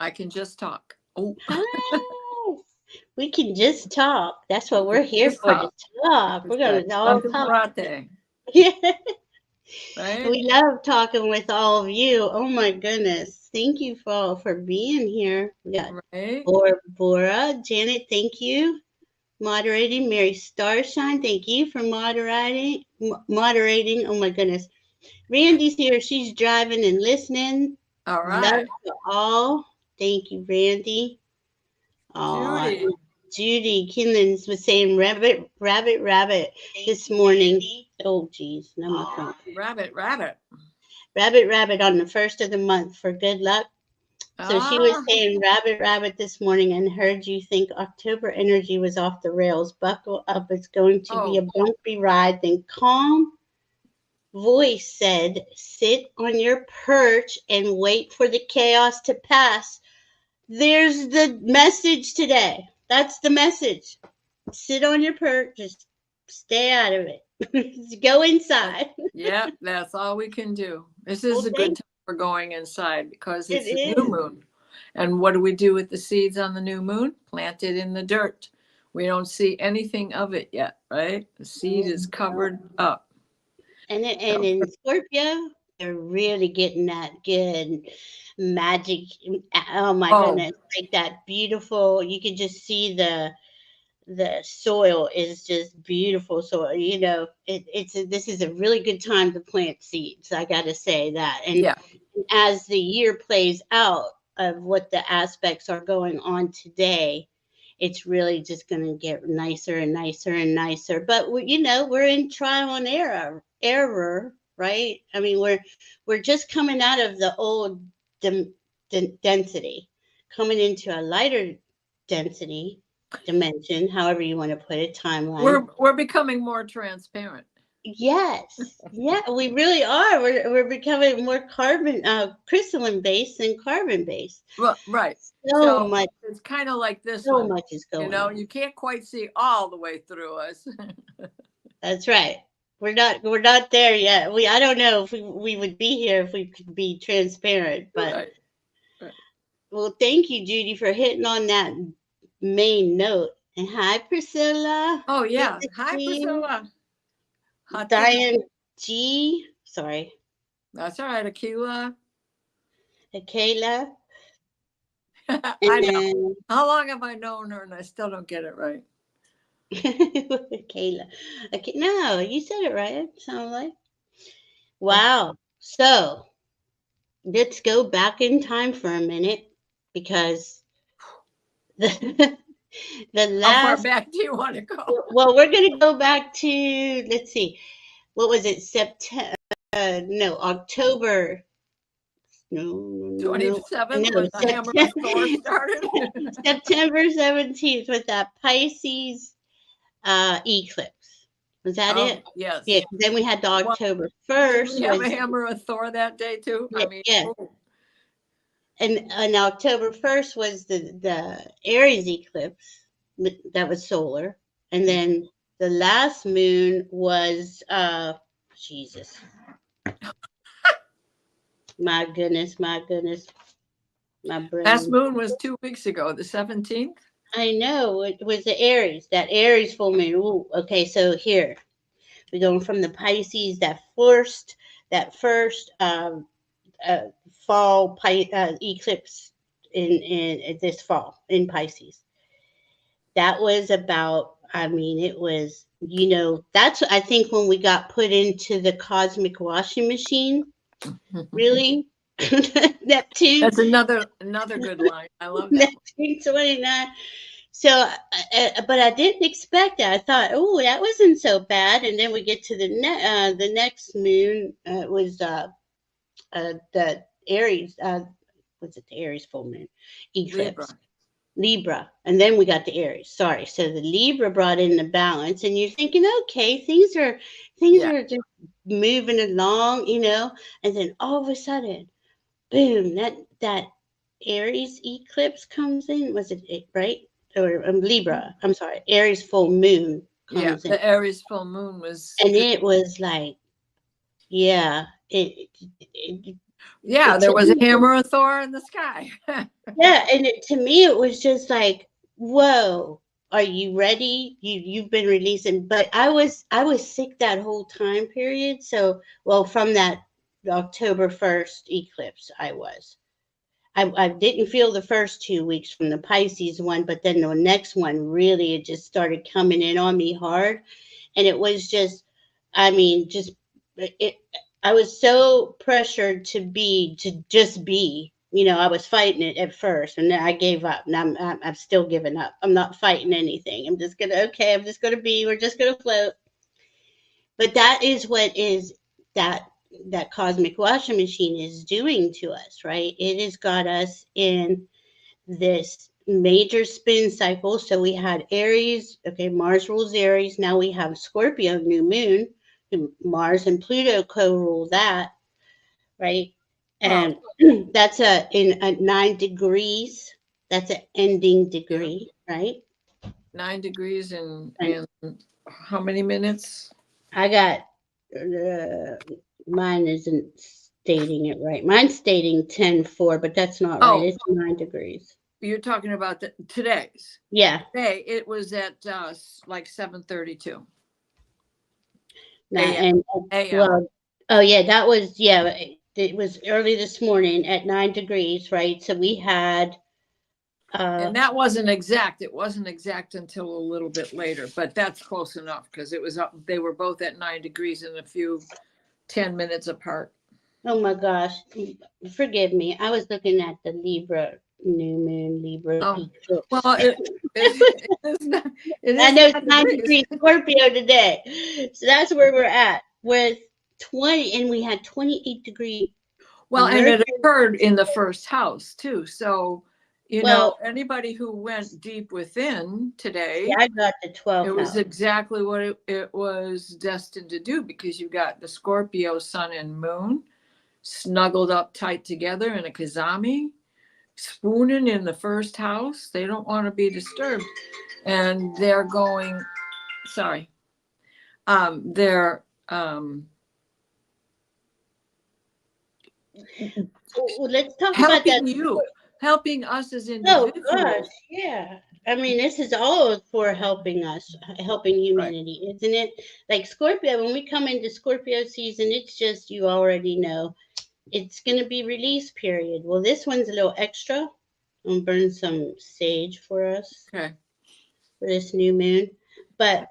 I can just talk. Oh, Ah, we can just talk. That's what we can we're here just for, to talk. talk. We're It's that going to all stuffed talk. latte, Yeah. right? We love talking with all of you. Oh my goodness. Thank you for being here. We got Right. Bora, Janet, thank you. Moderating, Mary Starshine, thank you for moderating. Oh my goodness. Randy's here. She's driving and listening. All Love right. to all. Thank you, Randy. Oh, Judy. Judy Kinlins was saying rabbit, rabbit, rabbit this morning. Oh, geez, no, my phone. Rabbit, rabbit. Rabbit, rabbit on the first of the month for good luck. So she was Ah, saying rabbit, rabbit this morning and heard you think October energy was off the rails. Buckle up. It's going to be a oh, bumpy ride. Then calm voice said, sit on your perch and wait for the chaos to pass. There's the message today. That's the message. Sit on your perch. Just stay out of it. Go inside. yeah, that's all we can do. This is Well, a good thank time for going inside because it it's the new is. moon. And what do we do with the seeds on the new moon? Plant it in the dirt. We don't see anything of it yet, right? The seed No, is no. covered up. And So, in Scorpio, they're really getting that good magic. Oh my oh, goodness. Like that beautiful, you can just see the soil is just beautiful. So this is a really good time to plant seeds. I got to say that. And yeah, as the year plays out of what the aspects are going on today, it's really just going to get nicer and nicer and nicer. But we're in trial and error, right? I mean, we're just coming out of the old density, coming into a lighter density dimension, however you want to put it, timeline. we're becoming more transparent. Yes, yeah, we really are. We're becoming more carbon, crystalline based than carbon based. Well, right. So So much, it's kind of like this so one. much is going on. You can't quite see all the way through us. That's right. We're not there yet. I don't know if we would be here if we could be transparent, but Right. Right. well, thank you, Judy, for hitting on that main note. And hi, Priscilla. Oh Good yeah. to Hi, see you. Priscilla. Hot ticket. Diane G. Sorry, That's all right, Aquila. Kayla. And I know. then How long have I known her and I still don't get it right? Kayla. Okay, no, you said it right. It sounded like. Oh, Wow. So let's go back in time for a minute because the the how far last. back do you want to go? Well, we're gonna go back to, let's see, what was it? September? No, October. No, no, no, 27th no, when the Hammer of Thor started? September 17th with that Pisces eclipse. Was that Oh, it? Yeah, yes. 'cause then we had the Well, October didn't 1st we have a was, Hammer of Thor that day too? I yeah, mean, yeah. oh, And October 1st was the Aries eclipse that was solar. And then the last moon was Jesus. My goodness, my last brain. moon was 2 weeks ago, the 17th. I know it was the Aries, that Aries full moon. Ooh, okay, so here we're going from the Pisces, that first uh, fall eclipse in this fall in Pisces. That was about, I mean, it was, that's, I think, when we got put into the cosmic washing machine, really. Neptune, That's another good line. I love that one. Neptune 29. So, but I didn't expect that. I thought, oh, that wasn't so bad. And then we get to the next moon. It was the Aries. Was it the Aries full moon eclipse? Libra. Libra, and then we got the Aries. Sorry, so the Libra brought in the balance, and you're thinking, okay, things Yeah. are just moving along, and then all of a sudden, boom, that Aries eclipse comes in. Was it right? Or Libra? I'm sorry, Aries full moon Yeah. comes in, The Aries full moon was and pretty. it was like, yeah, it Yeah, there was a hammer of Thor in the sky. Yeah, and to me it was just like, whoa, are you ready? You've been releasing, but I was sick that whole time period. So, well, from that October 1st eclipse, I was. I didn't feel the first 2 weeks from the Pisces one, but then the next one really it just started coming in on me hard, and it was just, I mean, just it. I was so pressured to just be. I was fighting it at first, and then I gave up. And I'm still giving up. I'm not fighting anything. I'm just gonna okay. I'm just gonna be. We're just gonna float. But that is what is that that cosmic washing machine is doing to us, right? It has got us in this major spin cycle. So we had Aries, okay, Mars rules Aries. Now we have Scorpio new moon. Mars and Pluto co-rule that, right? Well, And that's at 9 degrees. That's an ending yeah, degree, right? 9 degrees in And how many minutes? I got uh, mine isn't stating it right. Mine's stating 10:04, but that's not right. Oh, It's 9 degrees. you're talking about today's. Yeah. Today it was at like 7:32 Not, a.m. and a.m. well, oh yeah, that was yeah. It was early this morning at 9 degrees, right? So we had uh And that wasn't exact. It wasn't exact until a little bit later, but that's close enough because it was up. They were both at 9 degrees and a few 10 minutes apart. oh my gosh, forgive me. I was looking at the Libra new moon, Libra Oh, well, eclipse. it is not, it I is know it's 9 9 degrees. degrees Scorpio today. So that's where we're at with 20, and we had 28-degree Well, and Mercury. it occurred in the first house too. So, Well, anybody who went deep within today, yeah, I got the it 12th was house. exactly what it was destined to do because you got the Scorpio sun and moon snuggled up tight together in a kazami, spooning in the first house. They don't want to be disturbed. And they're going, sorry, they're, Well, let's talk about that. helping you, helping us as Oh gosh, individuals. yeah. I mean, this is all for helping us, helping Right. humanity, isn't it? Like Scorpio, when we come into Scorpio season, it's just you already know it's going to be release period. Well, this one's a little extra. I'm gonna burn some sage for us Okay. for this new moon. But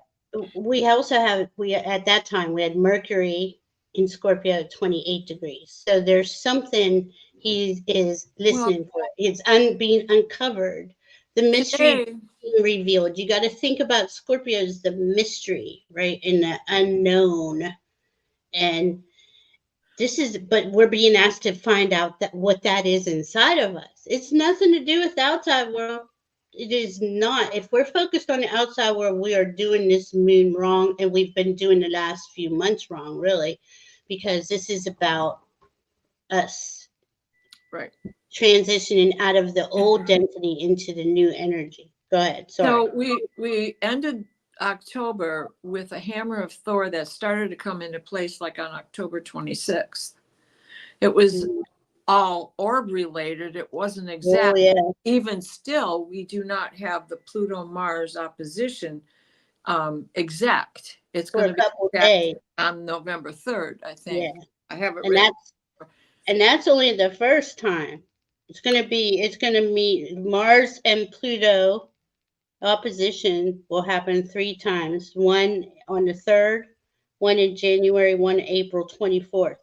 we also have we at that time we had Mercury in Scorpio at 28 degrees. So there's something he is Well, listening for. It's being uncovered. The mystery today, being revealed. You got to think about Scorpio as the mystery, right? In the unknown. And this is, but we're being asked to find out that what that is inside of us. It's nothing to do with the outside world. It is not. If we're focused on the outside world, we are doing this moon wrong, and we've been doing the last few months wrong, really, because this is about us right. transitioning out of the old density into the new energy. Go ahead. Sorry. So we ended October with a hammer of Thor that started to come into place like on October 26th. It was all orb related. It wasn't Oh exact. yeah. Even still, we do not have the Pluto Mars opposition exact. It's For going a to be couple exact days. on November 3rd, I think. Yeah. I have it And written. that's only the first time. It's gonna meet Mars and Pluto opposition will happen 3 times. One on the 3rd, one in January, one April 24th.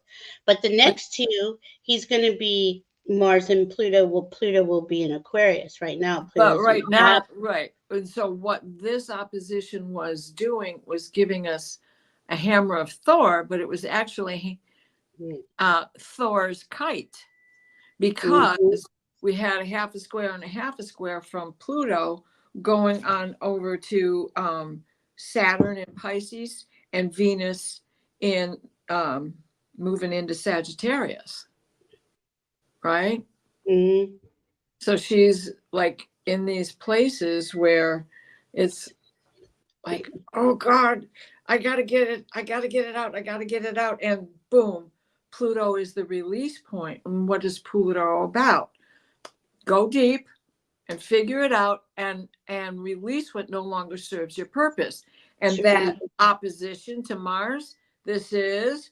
But the But, next two, he's gonna be Mars and Pluto will be in Aquarius. Right now, but Pluto's in right Cap. now, right. And so what this opposition was doing was giving us a hammer of Thor, but it was actually Thor's kite because Mm-hmm. we had a half a square and a half a square from Pluto going on over to Saturn in Pisces and Venus in moving into Sagittarius, right? Mm-hmm. So she's like in these places where it's like, oh God, I gotta get it out, I gotta get it out. And boom, Pluto is the release point. And what is Pluto about? Go deep and figure it out and release what no longer serves your purpose. And that opposition to Mars, this is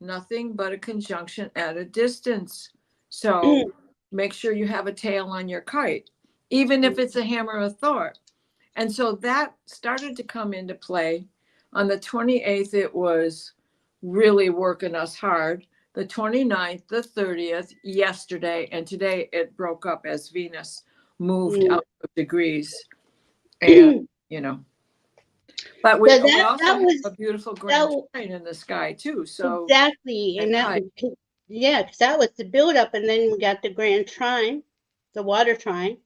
nothing but a conjunction at a distance. So make sure you have a tail on your kite, even if it's a hammer of Thor. And so that started to come into play. On the 28th, it was really working us hard. The 29th, the 30th, yesterday, and today it broke up as Venus moved out of degrees. And, you know, but we also have a beautiful grand trine in the sky too. So exactly. And that, yeah, because that was the buildup. And then we got the grand trine, the water trine,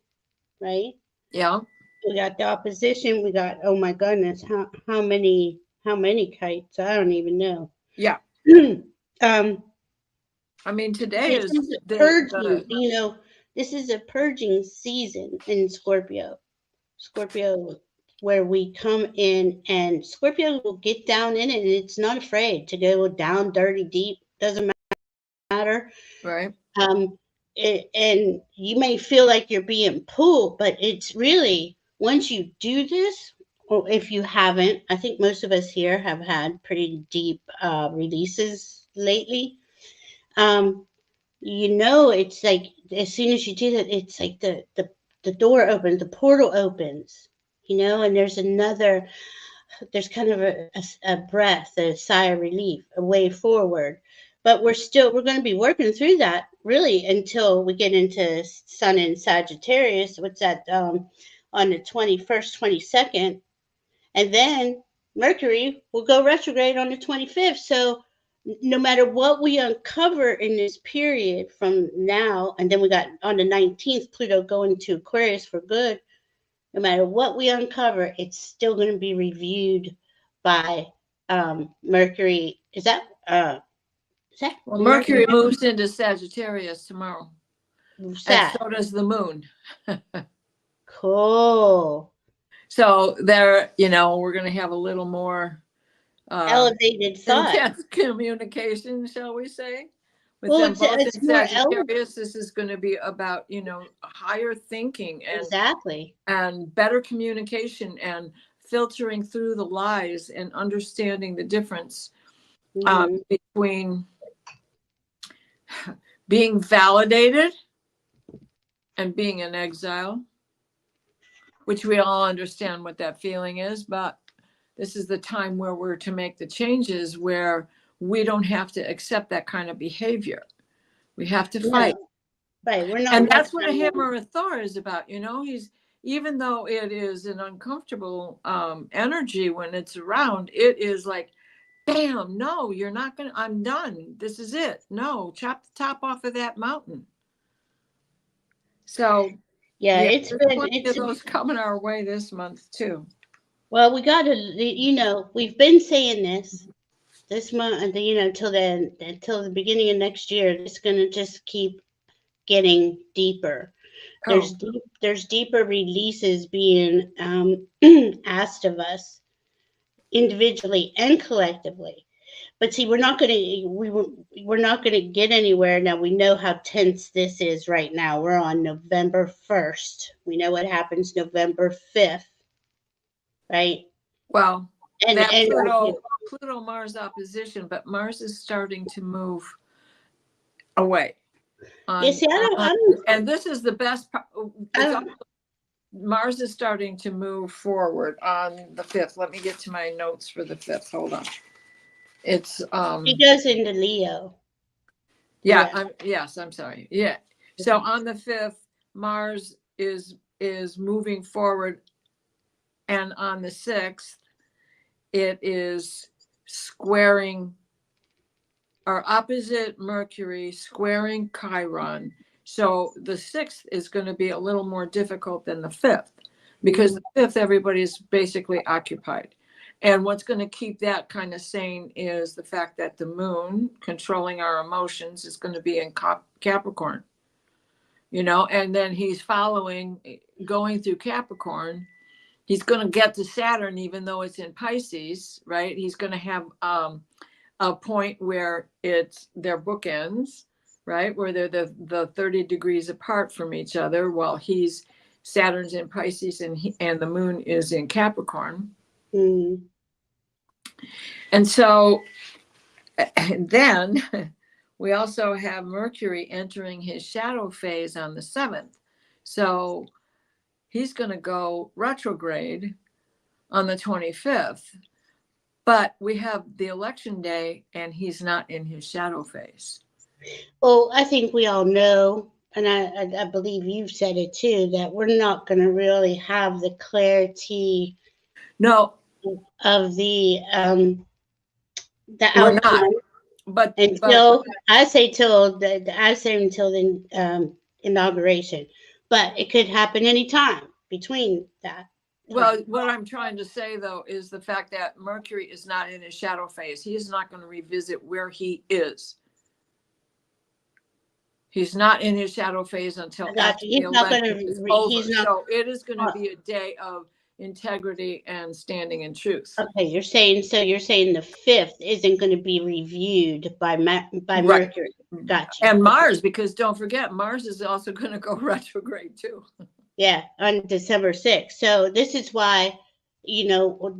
right? Yeah. We got the opposition. We got, oh my goodness, how many kites? I don't even know. Yeah. I mean, today is purging. You know, this is a purging season in Scorpio. Scorpio, where we come in, and Scorpio will get down in it, and it's not afraid to go down dirty deep. Doesn't matter. Right. And you may feel like you're being pulled, but it's really, once you do this, or if you haven't, I think most of us here have had pretty deep releases lately. You know, it's like as soon as you do that, it's like the door opens, the portal opens, you know, and there's kind of a breath, a sigh of relief, a way forward. But we're going to be working through that really until we get into Sun in Sagittarius. What's that? On the 21st, 22nd. And then Mercury will go retrograde on the 25th. So no matter what we uncover in this period from now, and then we got on the 19th, Pluto going to Aquarius for good. No matter what we uncover, it's still going to be reviewed by Mercury. Is that well, Mercury moves into Sagittarius tomorrow. And so does the moon. Cool. So there, you know, we're going to have a little more elevated thought, intense communication, shall we say? With them both in Sagittarius, this is going to be about, you know, higher thinking and better communication and filtering through the lies and understanding the difference between being validated and being in exile, which we all understand what that feeling is, but this is the time where we're to make the changes where we don't have to accept that kind of behavior. We have to fight. Right. We're not, and that's what a hammer of Thor is about. You know, even though it is an uncomfortable energy when it's around, it is like, bam, no, you're not going to, I'm done. This is it. No, chop the top off of that mountain. So, it's plenty of those coming our way this month too. Well, we got to, you know, we've been saying this month, you know, until the beginning of next year. It's going to just keep getting deeper. There's deeper releases being asked of us individually and collectively. But see, we're not going to get anywhere now. We know how tense this is right now. We're on November 1st. We know what happens November 5th, right? Well, and Pluto Mars opposition, but Mars is starting to move away. And this is the best part. Mars is starting to move forward on the 5th. Let me get to my notes for the 5th. Hold on. It's he goes into Leo. I'm sorry. Yeah. So on the 5th, Mars is moving forward, and on the 6th, it is squaring our opposite Mercury, squaring Chiron. So the 6th is going to be a little more difficult than the 5th, because the 5th, everybody's basically occupied. And what's going to keep that kind of sane is the fact that the moon controlling our emotions is going to be in Capricorn, you know, and then he's going through Capricorn. He's going to get to Saturn, even though it's in Pisces, right? He's going to have a point where their bookends, right? Where they're the 30 degrees apart from each other, while Saturn's in Pisces and the moon is in Capricorn. Mm. And so then we also have Mercury entering his shadow phase on the 7th. So he's going to go retrograde on the 25th. But we have the election day and he's not in his shadow phase. Well, I think we all know, and I believe you've said it too, that we're not going to really have the clarity No, of the we're outcome not. But until I say until the inauguration. But it could happen anytime between that. Well, what I'm trying to say, though, is the fact that Mercury is not in his shadow phase. He is not going to revisit where he is. He's not in his shadow phase until after the election is over. So it is going to be a day of integrity and standing in truth. Okay, you're saying the 5th isn't going to be reviewed by Right. Mercury. Gotcha. And Mars, because don't forget, Mars is also going to go retrograde too. Yeah, on December 6th. So this is why,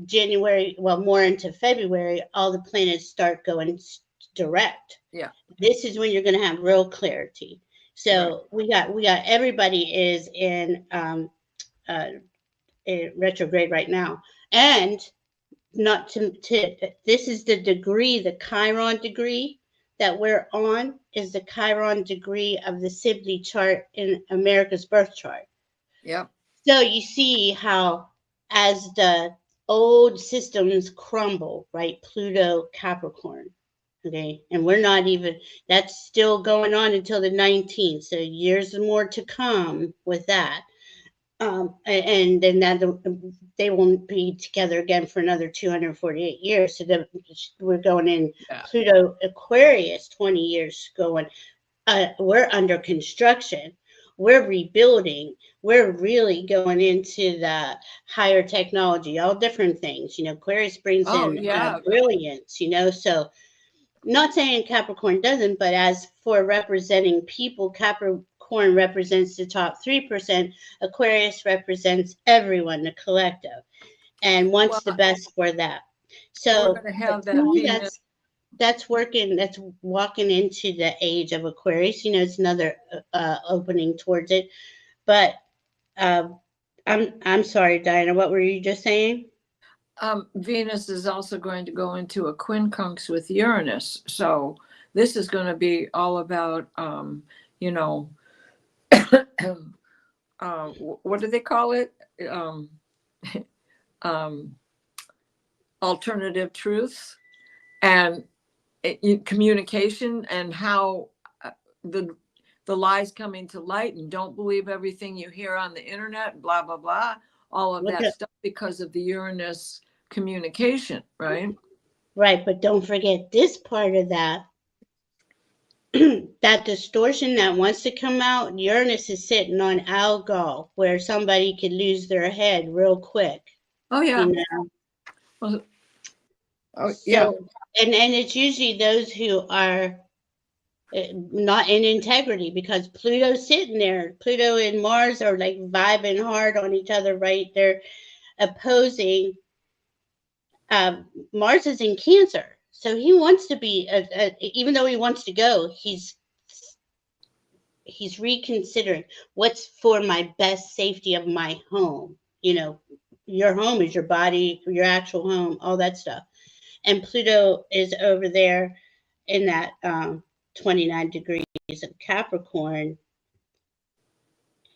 January, well, more into February, all the planets start going direct. Yeah. This is when you're going to have real clarity. So right. we got everybody is in retrograde right now, and not to this is the degree, the Chiron degree that we're on is the Chiron degree of the Sibley chart in America's birth chart. Yep. So you see how as the old systems crumble, right? Pluto, Capricorn. Okay. And we're not even, that's still going on until the 19th. So years more to come with that. And then they won't be together again for another 248 years. So we're going in Pluto Aquarius, 20 years going. We're under construction. We're rebuilding. We're really going into the higher technology, all different things. Aquarius brings in brilliance, so not saying Capricorn doesn't, but as for representing people, Capricorn represents the top 3%. Aquarius represents everyone, the collective, and wants the best for that. So we're going to have that that's working. That's walking into the age of Aquarius. It's another opening towards it. But I'm sorry, Diana. What were you just saying? Venus is also going to go into a quincunx with Uranus. So this is going to be all about, what do they call it? Alternative truths and communication, and how the lies coming to light, and don't believe everything you hear on the internet, blah, blah, blah. All of that stuff because of the Uranus communication, right? Right, but don't forget this part of that. That distortion that wants to come out, Uranus is sitting on Algol, where somebody could lose their head real quick. Oh, yeah. And it's usually those who are not in integrity, because Pluto's sitting there. Pluto and Mars are like vibing hard on each other, right? They're opposing. Mars is in Cancer, so he wants to be, even though he wants to go, he's reconsidering what's for my best safety of my home. Your home is your body, your actual home, all that stuff. And Pluto is over there in that 29 degrees of Capricorn.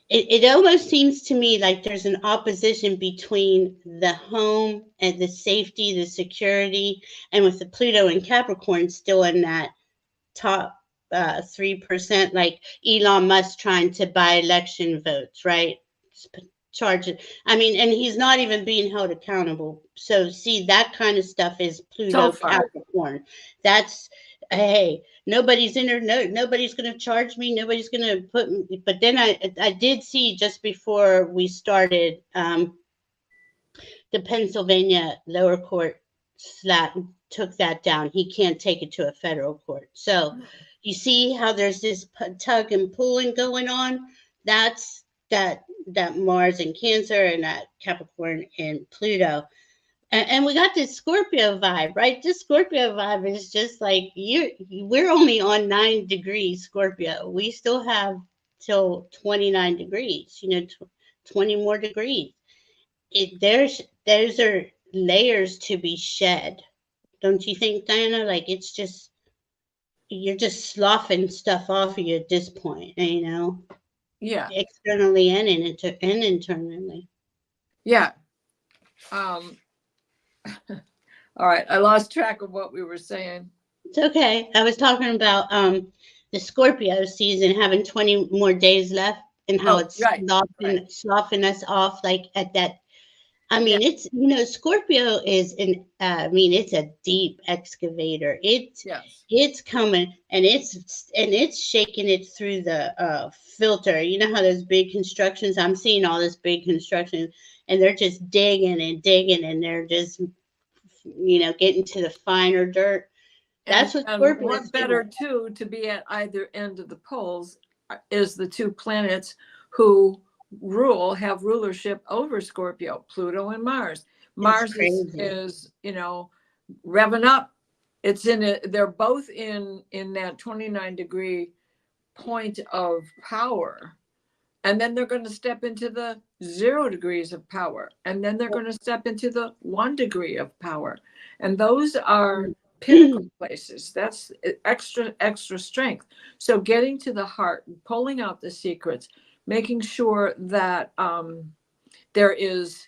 It almost seems to me like there's an opposition between the home and the safety, the security, and with the Pluto and Capricorn still in that top 3%, like Elon Musk trying to buy election votes, right? Charges. I mean, and he's not even being held accountable. So see, that kind of stuff is Pluto Capricorn. That's, hey, nobody's in there. No, nobody's going to charge me. Nobody's going to put me. But then I did see just before we started the Pennsylvania lower court took that down. He can't take it to a federal court. So you see how there's this tug and pulling going on? That's that Mars in Cancer and that Capricorn in Pluto. And we got this Scorpio vibe, right? This Scorpio vibe is just like we're only on 9 degrees Scorpio. We still have till 29 degrees, 20 more degrees. There's are layers to be shed. Don't you think, Diana? Like it's just you're just sloughing stuff off of you at this point, Yeah. externally and internally. Yeah. Um, all right. I lost track of what we were saying. It's okay. I was talking about the Scorpio season having 20 more days left and how Oh, it's right. Right. sloughing us off like at that. I Yeah. mean, it's Scorpio is it's a deep excavator. Yes. It's coming and it's shaking it through the filter. You know how there's big constructions. I'm seeing all this big construction, and they're just digging and they're just getting to the finer dirt. That's what And Scorpio is what better doing. too to be at either end of the poles is the two planets who have rulership over Scorpio, Pluto and Mars. It's Mars crazy. is revving up. It's in it. They're both in that 29-degree point of power. And then they're going to step into the 0 degrees of power. And then they're going to step into the 1 degree of power. And those are pinnacle places. That's extra strength. So getting to the heart, pulling out the secrets, making sure that there is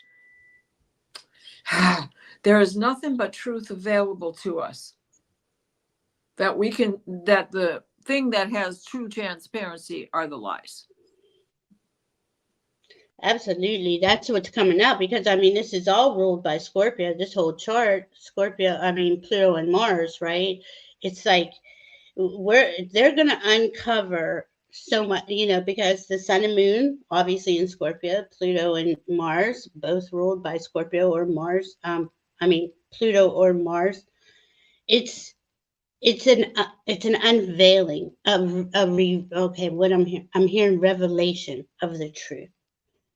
nothing but truth available to us. That the thing that has true transparency are the lies. Absolutely. That's what's coming out because this is all ruled by Scorpio, this whole chart. Scorpio, Pluto and Mars, right? It's like they're gonna uncover so much, because the sun and moon, obviously in Scorpio, Pluto and Mars, both ruled by Scorpio or Mars. Pluto or Mars. It's an unveiling of okay, what I'm hearing revelation of the truth.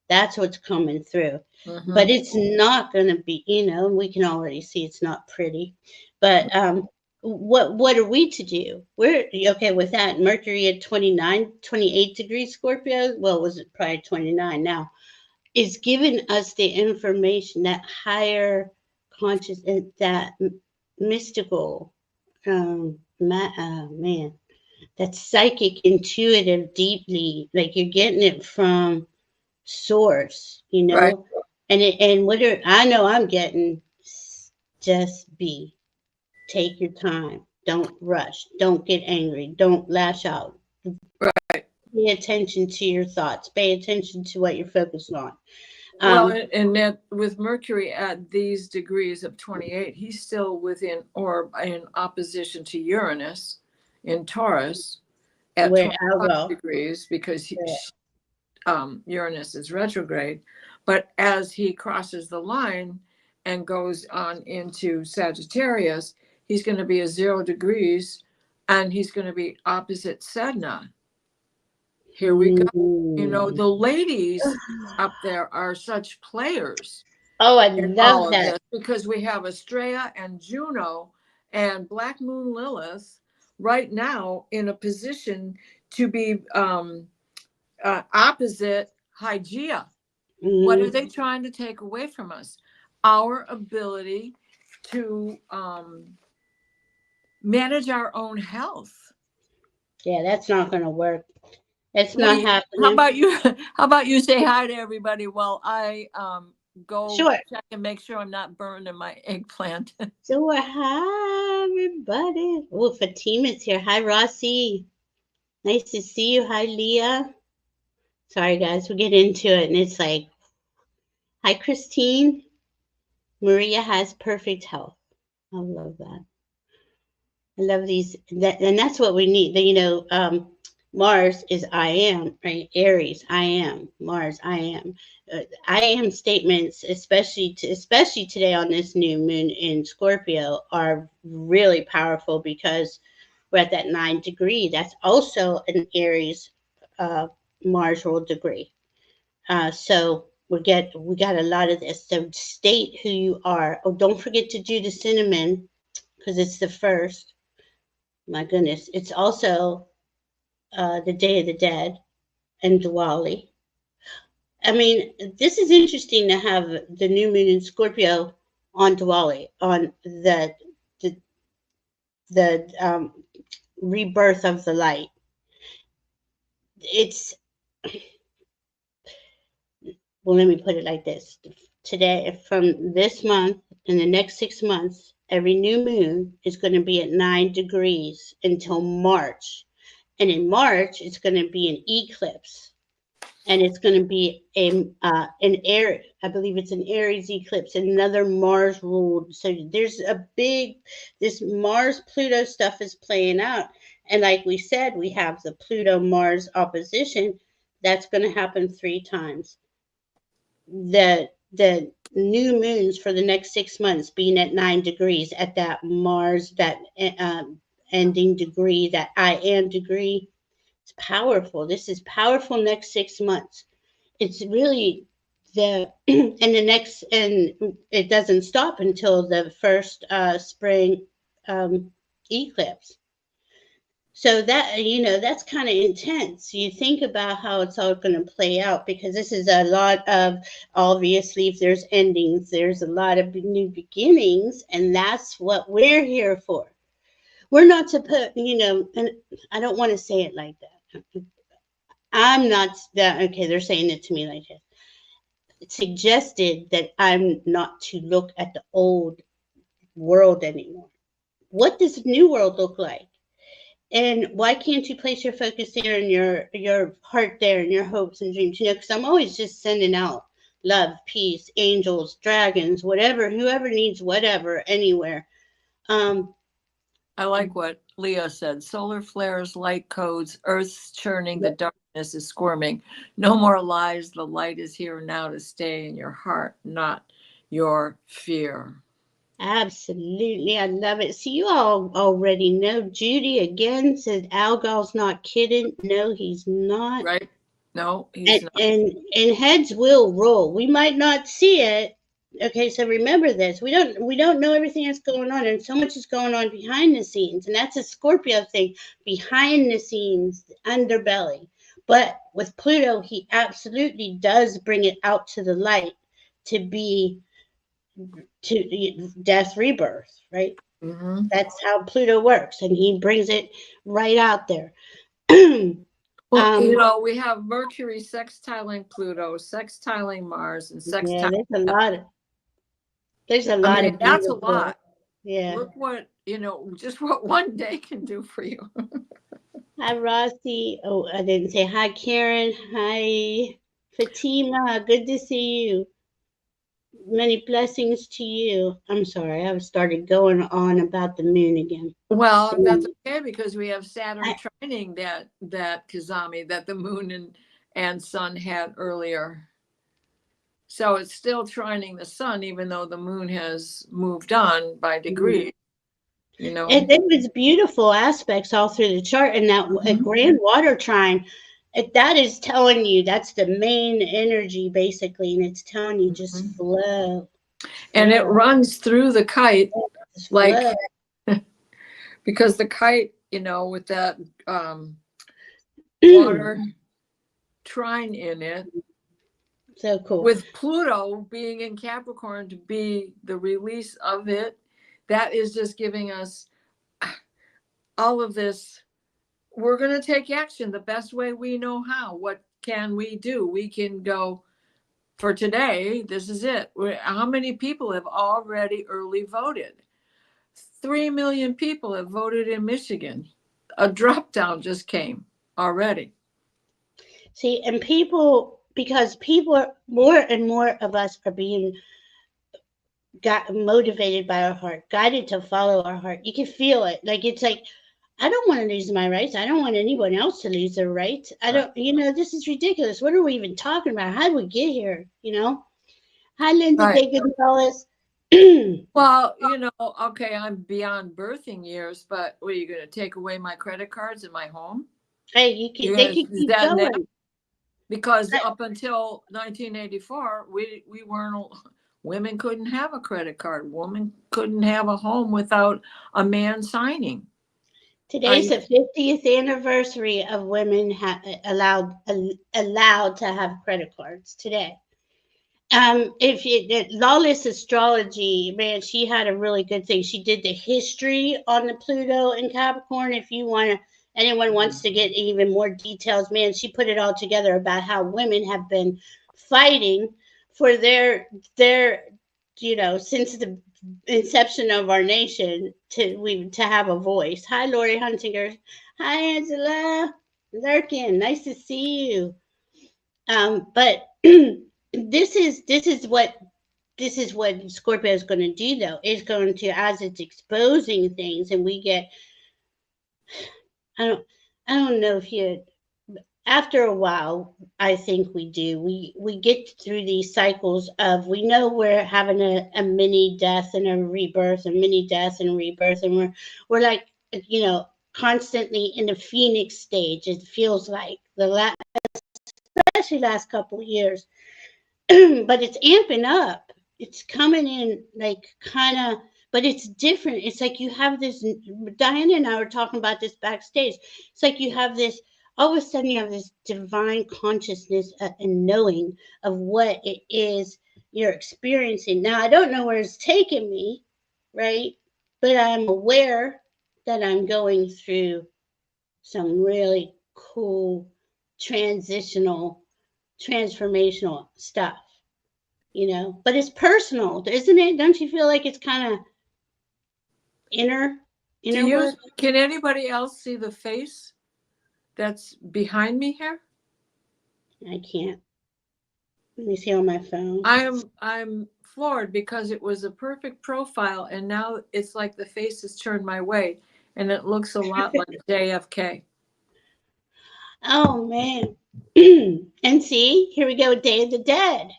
That's what's coming through. Mm-hmm. But it's not going to be, we can already see it's not pretty. But what are we to do? We're okay with that. Mercury at 28 degrees Scorpio. Well, was it probably 29 now? Is giving us the information, that higher conscious, that mystical, man, that psychic, intuitive, deeply, like you're getting it from source, Right. and I know I'm getting, just be, take your time, don't rush, don't get angry, don't lash out, Right. pay attention to your thoughts, pay attention to what you're focused on. Well, and that with Mercury at these degrees of 28, he's still within or in opposition to Uranus in Taurus at Where 25 degrees because Uranus is retrograde. But as he crosses the line and goes on into Sagittarius, he's going to be at 0 degrees and he's going to be opposite Sedna. Here we go. The ladies up there are such players. Oh, I love that. Because we have Estrella and Juno and Black Moon Lilith right now in a position to be opposite Hygeia. What are they trying to take away from us? Our ability to manage our own health. Yeah, that's not going to work. It's not happening. How about you say hi to everybody while I go check and make sure I'm not burning my eggplant. Sure. Hi, everybody. Oh, Fatima's here. Hi, Rossi. Nice to see you. Hi, Leah. Sorry, guys. We'll get into it. And it's like, hi, Christine. Maria has perfect health. I love that. I love these. And that's what we need. Mars is I am, right? Aries, I am. Mars, I am. I am statements, especially today on this new moon in Scorpio, are really powerful because we're at that 9 degree. That's also an Aries uh, Mars ruled degree. So we got a lot of this. So state who you are. Oh, don't forget to do the cinnamon because it's the first. My goodness, it's also the Day of the Dead and Diwali. I mean, this is interesting to have the new moon in Scorpio on Diwali, on the rebirth of the light. It's well, let me put it like this: today, from this month and the next 6 months, every new moon is going to be at 9 degrees until March, and in March it's going to be an eclipse. And it's going to be an Aries. I believe it's an Aries eclipse, another Mars ruled. So there's a big this Mars Pluto stuff is playing out, and like we said, we have the Pluto Mars opposition that's going to happen 3 times. The new moons for the next 6 months being at 9 degrees at that Mars that ending degree, that I am degree. It's powerful. This is powerful next 6 months. It's really the and the next and it doesn't stop until the first spring eclipse. So that that's kind of intense. You think about how it's all going to play out because this is a lot of obviously if there's endings, there's a lot of new beginnings, and that's what we're here for. We're not to put, and I don't want to say it like that. I'm not that okay. They're saying it to me like this. It suggested that I'm not to look at the old world anymore. What does the new world look like? And why can't you place your focus there and your heart there and your hopes and dreams? Because I'm always just sending out love, peace, angels, dragons, whatever, whoever needs whatever, anywhere. Um, I like what Leah said. Solar flares, light codes, Earth's churning, the darkness is squirming. No more lies. The light is here now to stay in your heart, not your fear. Absolutely. I love it. So you all already know Judy again said Algal's not kidding. No, he's not. Right? No, And, he's not. and heads will roll. We might not see it. Okay, so remember this. We don't know everything that's going on, and so much is going on behind the scenes. And that's a Scorpio thing, behind the scenes, the underbelly. But with Pluto, he absolutely does bring it out to the light to be to death rebirth, right? Mm-hmm. That's how Pluto works, and he brings it right out there. Well, um, we have Mercury sextiling Pluto, sextiling Mars, and yeah, sextiling. there's a I lot mean, of that's a beautiful. lot. Yeah. Look what, just what one day can do for you. Hi, Rossi. Oh, I didn't say hi, Karen. Hi, Fatima. Good to see you. Many blessings to you. I'm sorry, I started going on about the moon again. Well, that's Um, okay because we have Saturn I, trining that Kazami that the moon and sun had earlier. So it's still trining the sun, even though the moon has moved on by degrees, you know. it was beautiful aspects all through the chart, and that a Mhm. grand water trine, that is telling you that's the main energy basically, and it's telling you just Mhm. flow, And it flow, runs through the kite, just like flow. because the kite, with that water trine in it, So cool. with Pluto being in Capricorn to be the release of it, that is just giving us all of this. We're going to take action the best way we know how. What can we do? We can go for today. This is it. How many people have already early voted? 3 million people have voted in Michigan. A drop down just came already. See, and because people are more and more of us are being got motivated by our heart, guided to follow our heart. You can feel it. Like it's like I don't want to lose my rights. I don't want anyone else to lose their rights. I Right. don't, this is ridiculous. What are we even talking about? How did we get here? Hi, Linda Right. Day Gonzalez. Well, okay, I'm beyond birthing years, but what are you going to take away my credit cards in my home? Hey, You're they going could to, is keep that now? going. Because up until 1984, we weren't, women couldn't have a credit card. Women couldn't have a home without a man signing. Today's I the 50th anniversary of women allowed to have credit cards today. If you did Lawless Astrology, man, she had a really good thing. She did the history on the Pluto and Capricorn. If you want to, anyone wants to get even more details, man, she put it all together about how women have been fighting for their since the inception of our nation to have a voice. Hi, Lori Huntinger. Hi, Angela Lurkin. Nice to see you. But this is what Scorpio is going to do, though. It's going to, as it's exposing things, and we get, I don't I don't know if you, after a while, I think we do. We get through these cycles of, we know we're having a mini death and a rebirth, a mini death and a rebirth, and we're like, constantly in the phoenix stage. It feels like especially last couple of years. But it's amping up. It's coming in like kind of, but it's different. It's like you have this. Diana and I were talking about this backstage. It's like you have this. All of a sudden, you have this divine consciousness and knowing of what it is you're experiencing. Now, I don't know where it's taking me, right? But I'm aware that I'm going through some really cool transitional, transformational stuff. But it's personal, isn't it? Don't you feel like it's kind of inner do inner you work? can anybody else see the face that's behind me here? I can't. Let me see on my phone. I'm floored because it was a perfect profile, and now it's like the face is turned my way, and it looks a lot like JFK. Oh man. And see, here we go, Day of the Dead.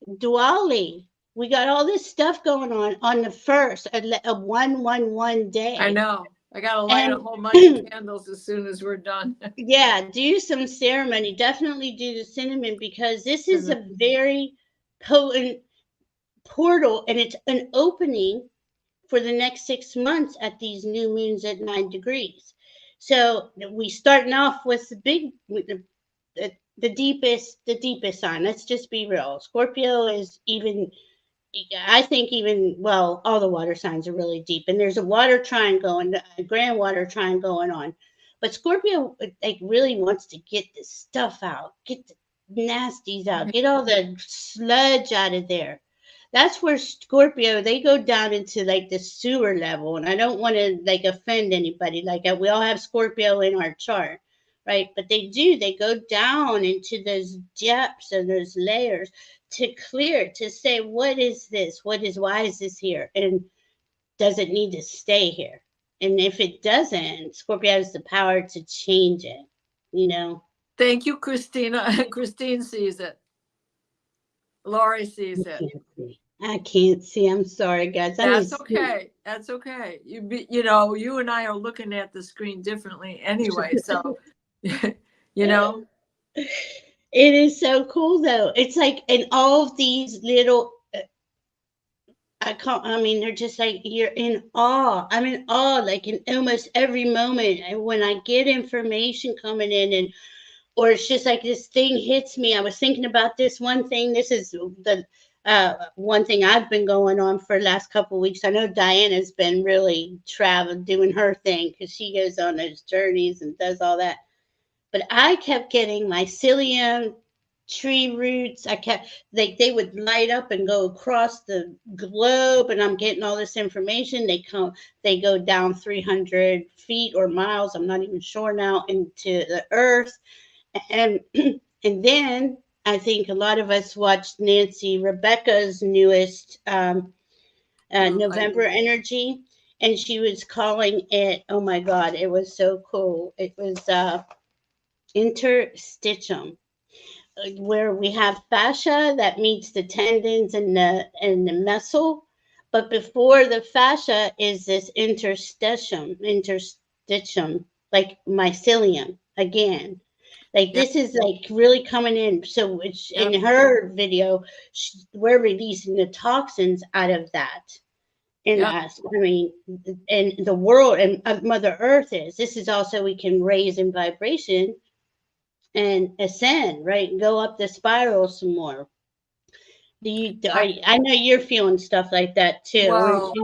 Diwali. We got all this stuff going on the first, a 111 I day. know. I got to light a And whole bunch of candles as soon as we're done. yeah, do some ceremony. Definitely do the cinnamon, because this is a very potent portal, and it's an opening for the next 6 months at these new moons at 9 degrees. So we starting off with the deepest sign. Let's just be real. Scorpio is even, I think, even, well, all the water signs are really deep, and there's a water trine going, a grand water trine going on. But Scorpio, like, really wants to get this stuff out, get the nasties out, get all the sludge out of there. That's where Scorpio, they go down into like the sewer level, and I don't want to like offend anybody. Like, we all have Scorpio in our chart, right? But they go down into those depths and those layers to clear, to say, what is this? Why is this here? And does it need to stay here? And if it doesn't, Scorpio has the power to change it, you know? Thank you, Christina. Christine sees it. Lori I sees it. can't see. I can't see. I'm sorry, guys. I need That's to see. okay. That's okay. You and I are looking at the screen differently anyway. So, you know, It is so cool, though. It's like, in all of these little, I mean, they're just like, you're in awe. I'm in awe, like, in almost every moment. And when I get information coming in, and or it's just like this thing hits me. I was thinking about this one thing. This is the one thing I've been going on for the last couple of weeks. I know Diana's been really traveling, doing her thing, because she goes on those journeys and does all that. But I kept getting mycelium, tree roots. I kept, they would light up and go across the globe, and I'm getting all this information. They go down 300 feet or miles. I'm not even sure now, into the earth. And and then I think a lot of us watched Nancy Rebecca's newest I November energy. and she was calling it, oh my God, it was so cool. It was interstitium, where we have fascia that meets the tendons and the muscle, but before the fascia is this interstitium, like mycelium again. Like Yep. this is like really coming in. So it's Yep. in her video, we're releasing the toxins out of that in Yep. us. I mean, and the world and Mother Earth is. This is also we can raise in vibration and ascend, right? Go up the spiral some more. I know you're feeling stuff like that too. Well,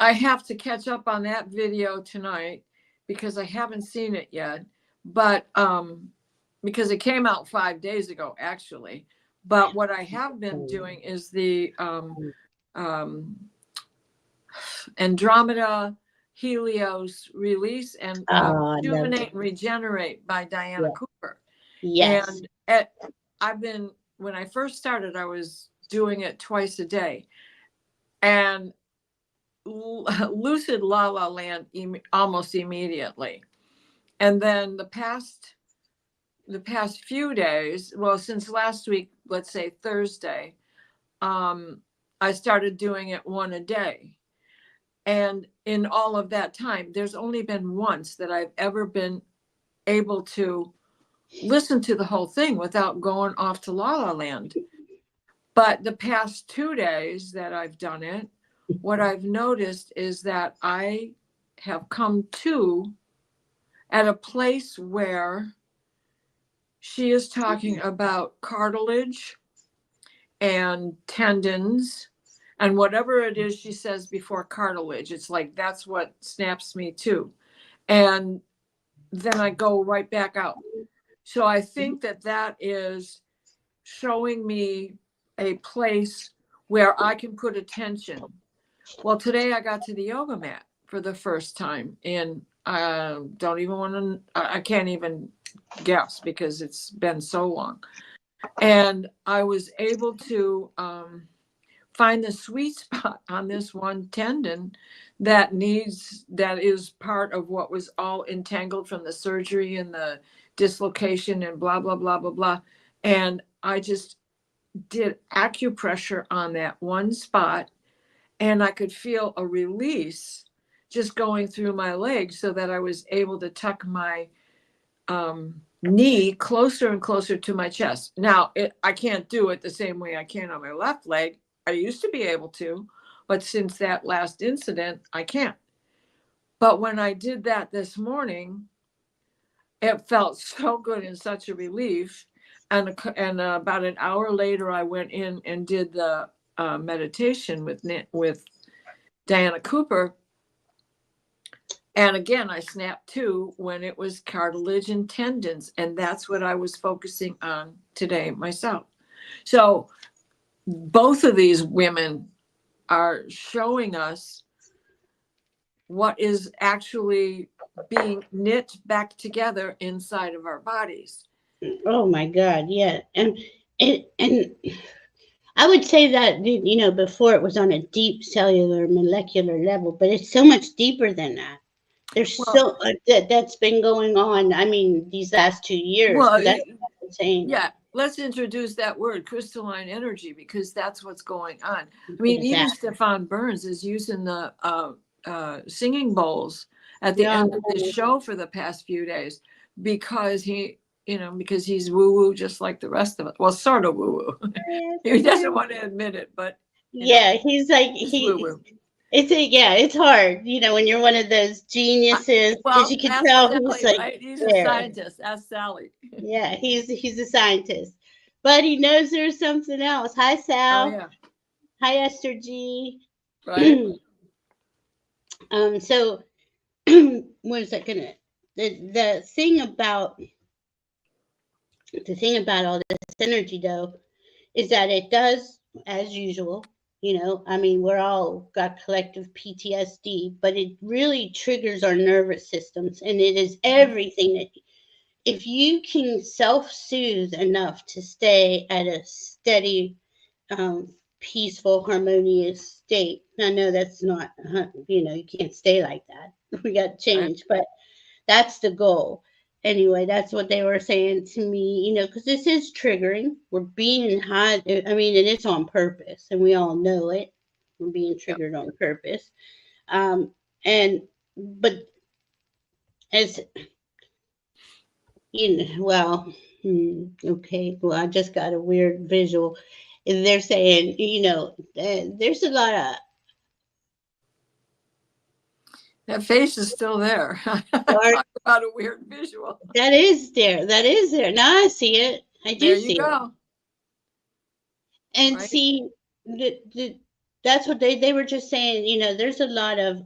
I have to catch up on that video tonight because I haven't seen it yet. But because it came out 5 days ago, actually. But what I have been doing is the Andromeda Helios release and rejuvenate and regenerate by Diana Cooper. Yes. And when I first started, I was doing it twice a day. And lucid la la land almost immediately. And then the past few days, well, since last week, let's say Thursday, I started doing it one a day. And in all of that time, there's only been once that I've ever been able to listen to the whole thing without going off to La La Land. But the past 2 days that I've done it, what I've noticed is that I have come to at a place where she is talking about cartilage and tendons and whatever it is she says before cartilage. It's like, that's what snaps me too. And then I go right back out. So I think that is showing me a place where I can put attention. Well, today I got to the yoga mat for the first time, and I don't even want to, I can't even guess because it's been so long. And I was able to find the sweet spot on this one tendon that is part of what was all entangled from the surgery and the dislocation and blah, blah, blah, blah, blah. And I just did acupressure on that one spot, and I could feel a release just going through my legs so that I was able to tuck my knee closer and closer to my chest. Now, I can't do it the same way I can on my left leg. I used to be able to, but since that last incident, I can't. But when I did that this morning, it felt so good and such a relief. And about an hour later, I went in and did the meditation with Diana Cooper. And again, I snapped too when it was cartilage and tendons. And that's what I was focusing on today myself. So both of these women are showing us what is actually being knit back together inside of our bodies. Oh my God, yeah. And I would say that, before it was on a deep cellular molecular level, but it's so much deeper than that. There's that's been going on. I mean, these last 2 years. Well, That's insane. yeah, let's introduce that word, crystalline energy, because that's what's going on. I mean, even Stefan Burns is using the singing bowls at the end of the show for the past few days because because he's woo-woo just like the rest of us. Well, sort of woo-woo. He doesn't want to admit it, but he's like woo-woo. It's hard, when you're one of those geniuses, because you can tell Sally, he's like, right? He's a scientist. Ask Sally. Yeah, he's a scientist, but he knows there's something else. Hi, Sal. Oh yeah. Hi, Esther G. Right. So what is that gonna? The thing about all this energy, though, is that it does, as usual. I mean, we're all got collective PTSD, but it really triggers our nervous systems, and it is everything that. If you can self-soothe enough to stay at a steady peaceful, harmonious state. I know that's not, you can't stay like that. We got to Right. change, but that's the goal. Anyway, that's what they were saying to me, because this is triggering. We're being hot. I mean, and it's on purpose, and we all know it. We're being Yep. triggered on purpose. Um, and, but as well, okay, well, I just got a weird visual. They're saying, there's a lot of That face is still there. art Talk about a weird visual. that is there. That is there. Now I see it. I There do you see it. go. And Right. see, that's what they were just saying. There's a lot of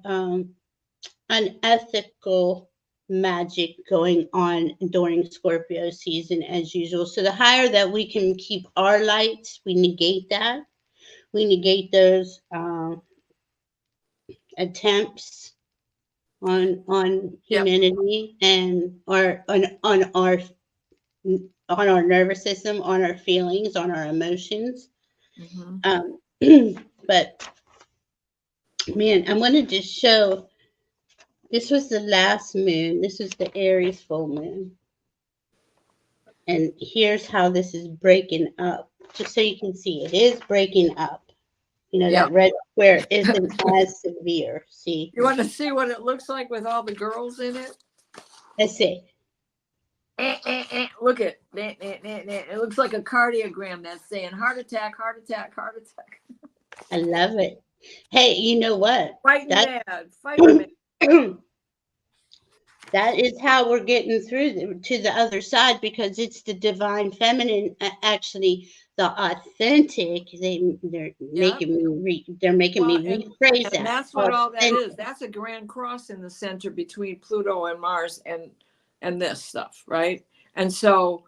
unethical magic going on during Scorpio season as usual. So the higher that we can keep our lights, we negate that. We negate those attempts on Yep. humanity and on our nervous system, on our feelings, on our emotions. Mm-hmm. Um, but man, I wanted to show. This was the last moon. This is the Aries full moon. And here's how this is breaking up, just so you can see it is breaking up. Yep. That red square isn't as severe. See, You want to see what it looks like with all the girls in it? let's see. Look at it. It looks like a cardiogram that's saying heart attack, heart attack, heart attack. I love it. Hey, you know what? Fighting mad, fighting mad. That is how we're getting through to the other side, because it's the divine feminine, actually the authentic. They're Yeah. making me Well, rephrase and that. that's what all that is. That's a grand cross in the center between Pluto and Mars and this stuff, right? And so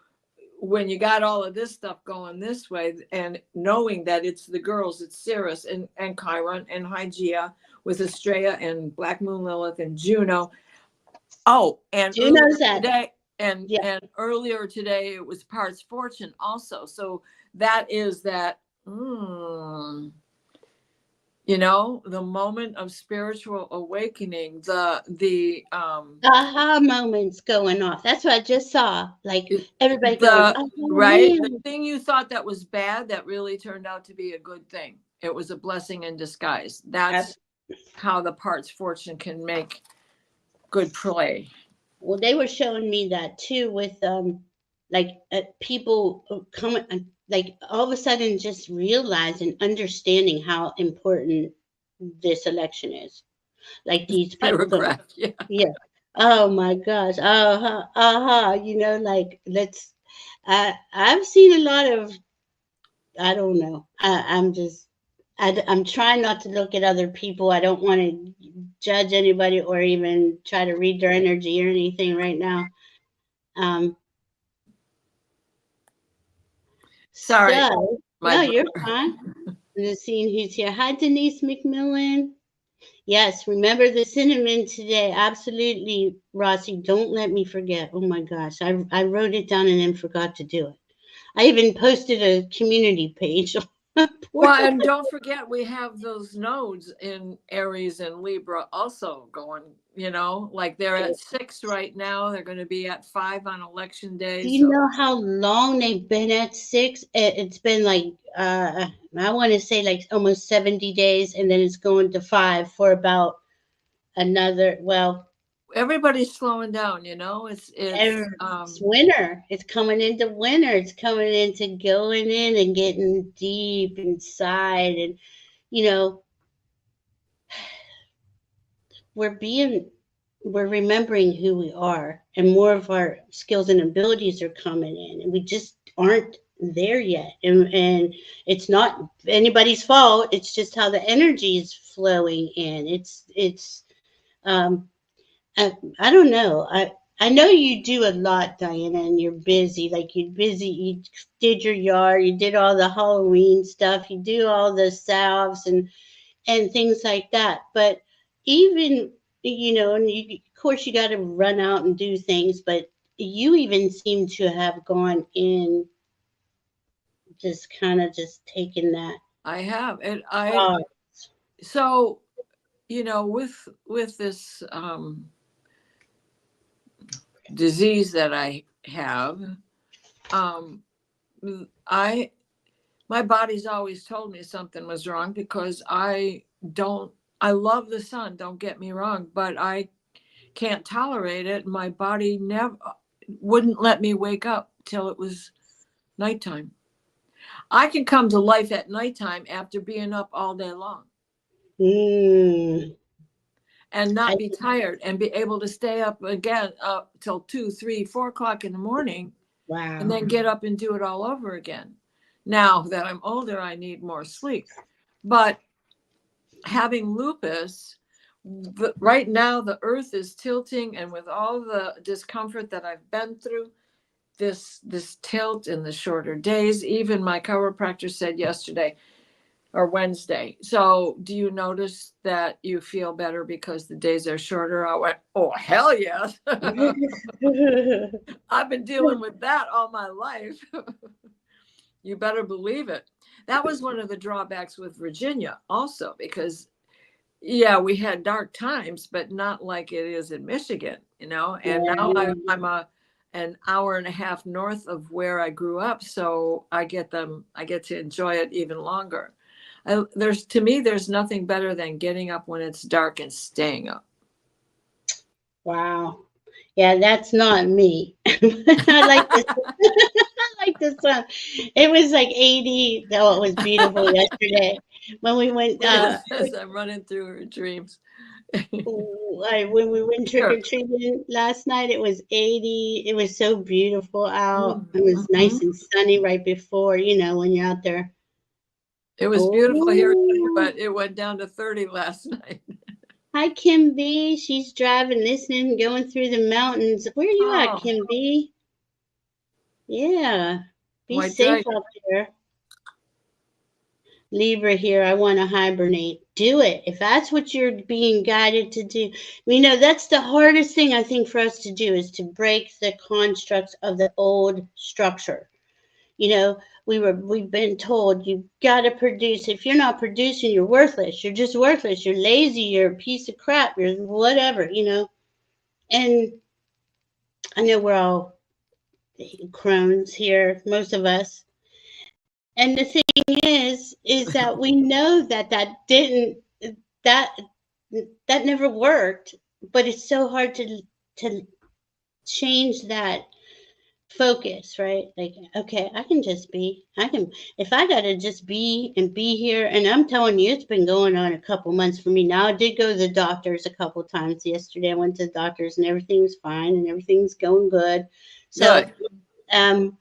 when you got all of this stuff going this way, and knowing that it's the girls, it's Ceres and Chiron and Hygeia with Estrella and Black Moon Lilith and Juno. Oh, and Juno's that. today, Yeah. and earlier today it was Parts Fortune also. So that is that. The moment of spiritual awakening, the Aha moments going off. That's what I just saw. Like everybody going, the oh right, the man. thing you thought that was bad that really turned out to be a good thing. It was a blessing in disguise. That's how the Parts Fortune can make good play. Well, they were showing me that too with like people coming, like all of a sudden just realizing, understanding how important this election is. Like these people going, Paragraph, yeah. yeah, oh my gosh, like let's. I've seen a lot of, I don't know. I'm trying not to look at other people. I don't want to judge anybody or even try to read their energy or anything right now. Um, Sorry, so, my no, you're brother. fine. I'm just seeing who's here. Hi, Denise McMillan. Yes, remember the cinnamon today. Absolutely, Rossi. Don't let me forget. Oh my gosh, I wrote it down and then forgot to do it. I even posted a community page. Well, and don't forget we have those nodes in Aries and Libra also going, like they're at 6 right now. They're going to be at 5 on election day. Do you So know how long they've been at 6? It's been like I want to say like almost 70 days, and then it's going to 5 for about another. Well, everybody's slowing down, it's winter. It's coming into winter. It's coming into going in and getting deep inside, and you know we're being we're remembering who we are, and more of our skills and abilities are coming in, and we just aren't there yet. And it's not anybody's fault. It's just how the energy is flowing in. It's um I don't know. I know you do a lot, Diana, and you're busy. Like you're busy. You did your yard. You did all the Halloween stuff. You do all the salves and things like that. But even and of course you got to run out and do things. But you even seem to have gone in, just kind of just taken that. I have. And Oh, so, with this disease that I have, um, I my body's always told me something was wrong because I love the sun, don't get me wrong, but I can't tolerate it. My body never wouldn't let me wake up till it was nighttime. I can come to life at nighttime after being up all day long mm, and I, not be tired and be able to stay up again till 2, 3, 4 o'clock in the morning and wow. then get up and do it all over again. Now that I'm older, I need more sleep. But having lupus, right now the earth is tilting, and with all the discomfort that I've been through, this tilt in the shorter days, even my chiropractor said yesterday or Wednesday, so do you notice that you feel better because the days are shorter? I went, oh hell yes. I've been dealing with that all my life. You better believe it. That was one of the drawbacks with Virginia also, because yeah, we had dark times, but not like it is in Michigan, and now Yeah. I'm an hour and a half north of where I grew up, so I get to enjoy it even longer. To me, there's nothing better than getting up when it's dark and staying up. Wow. Yeah, that's not me. I like this. I like the sun. It was like 80. Oh, it was beautiful yesterday when we went. Liz says I'm running through her dreams. When we went trick Sure. or treating last night, it was 80. It was so beautiful out. It was Mhm. nice and sunny right before. When you're out there. It was beautiful here too, Oh, but it went down to 30 last night. hi Kim B. She's driving, listening, going through the mountains. Where are you at, Oh, Kim B? Yeah. Be why did safe I? out there. Libra here, I want to hibernate. Do it. If that's what you're being guided to do. That's the hardest thing I think for us to do is to break the constructs of the old structure. You know, we've been told you gotta produce. If you're not producing, you're worthless. You're just worthless. You're lazy, you're a piece of crap, you're whatever. And I know we're all crones here, most of us. And the thing is that we know that that that never worked, but it's so hard to change that focus, right? Like, okay, I can just be. I can if I gotta just be and be here. And I'm telling you, it's been going on a couple months for me now. I did go to the doctors a couple times yesterday. I went to the doctors and everything was fine and everything's going good. So Good. um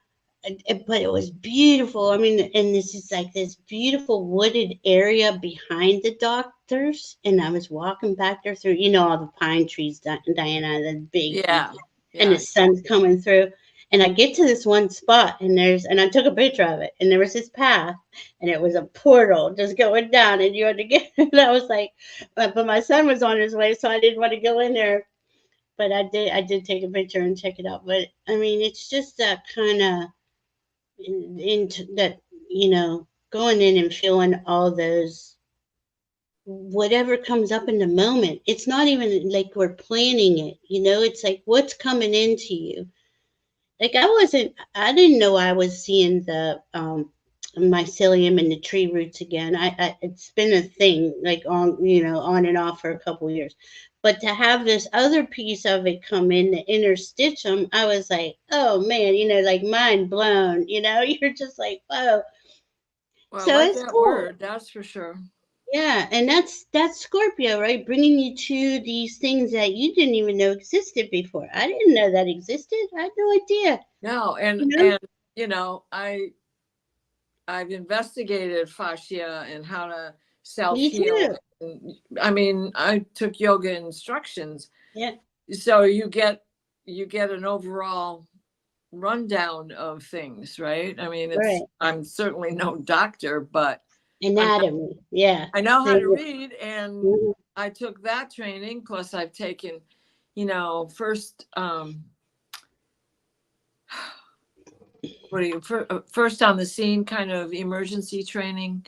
but it was beautiful. I mean, and this is like this beautiful wooded area behind the doctors. And I was walking back there through, all the pine trees, Diana, the big, Yeah. and the Yeah. sun's coming through. And I get to this one spot, and I took a picture of it, and there was this path, and it was a portal just going down, and you had to get. And I was like, but my son was on his way, so I didn't want to go in there. But I did take a picture and check it out. But I mean, it's just that kind of into that going in and feeling all those whatever comes up in the moment. It's not even like we're planning it. It's like what's coming into you. Like I didn't know I was seeing the mycelium and the tree roots again. It's been a thing like on and off for a couple years. But to have this other piece of it come in, the interstitium, I was like, oh man, like mind blown. You're just like, whoa. Well, I So like it's that cool. word, that's for sure. Yeah, and that's Scorpio, right? Bringing you to these things that you didn't even know existed before. I didn't know that existed. I had no idea. No, and You know, and I've investigated fascia and how to self me heal. too. I mean, I took yoga instructions, Yeah, so you get an overall rundown of things, right? I mean, right. I'm certainly no doctor, but I'm Anatomy. Yeah. I know how They to read, and mhm. I took that training. Plus, I've taken, first what do you first on the scene kind of emergency training,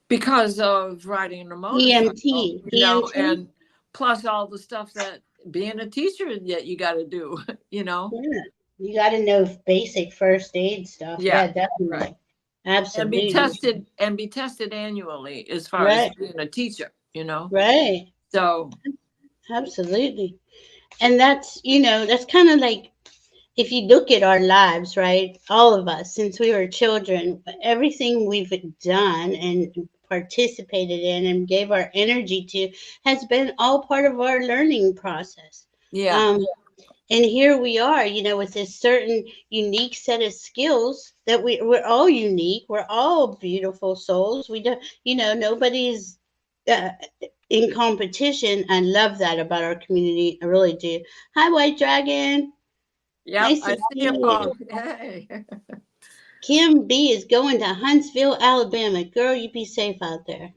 because of riding a motorcycle, EMT, you know, EMT. and plus all the stuff that being a teacher that you got to do, you know. Yeah, you got to know basic first aid stuff. Yeah, Yeah, right. definitely, And be absolutely. tested annually as far as Right, being a teacher, you know. right, So absolutely. And that's, that's kind of like, if you look at our lives, right, all of us, since we were children, everything we've done and participated in and gave our energy to has been all part of our learning process. yeah, Um, and here we are, with this certain unique set of skills that we're all unique. We're all beautiful souls. We don't, nobody's uh, in competition. I love that about our community. I really do. Hi, White Dragon. yep, Nice to I see see them you. all. Hey. Kim B is going to Huntsville, Alabama. Girl, you be safe out there.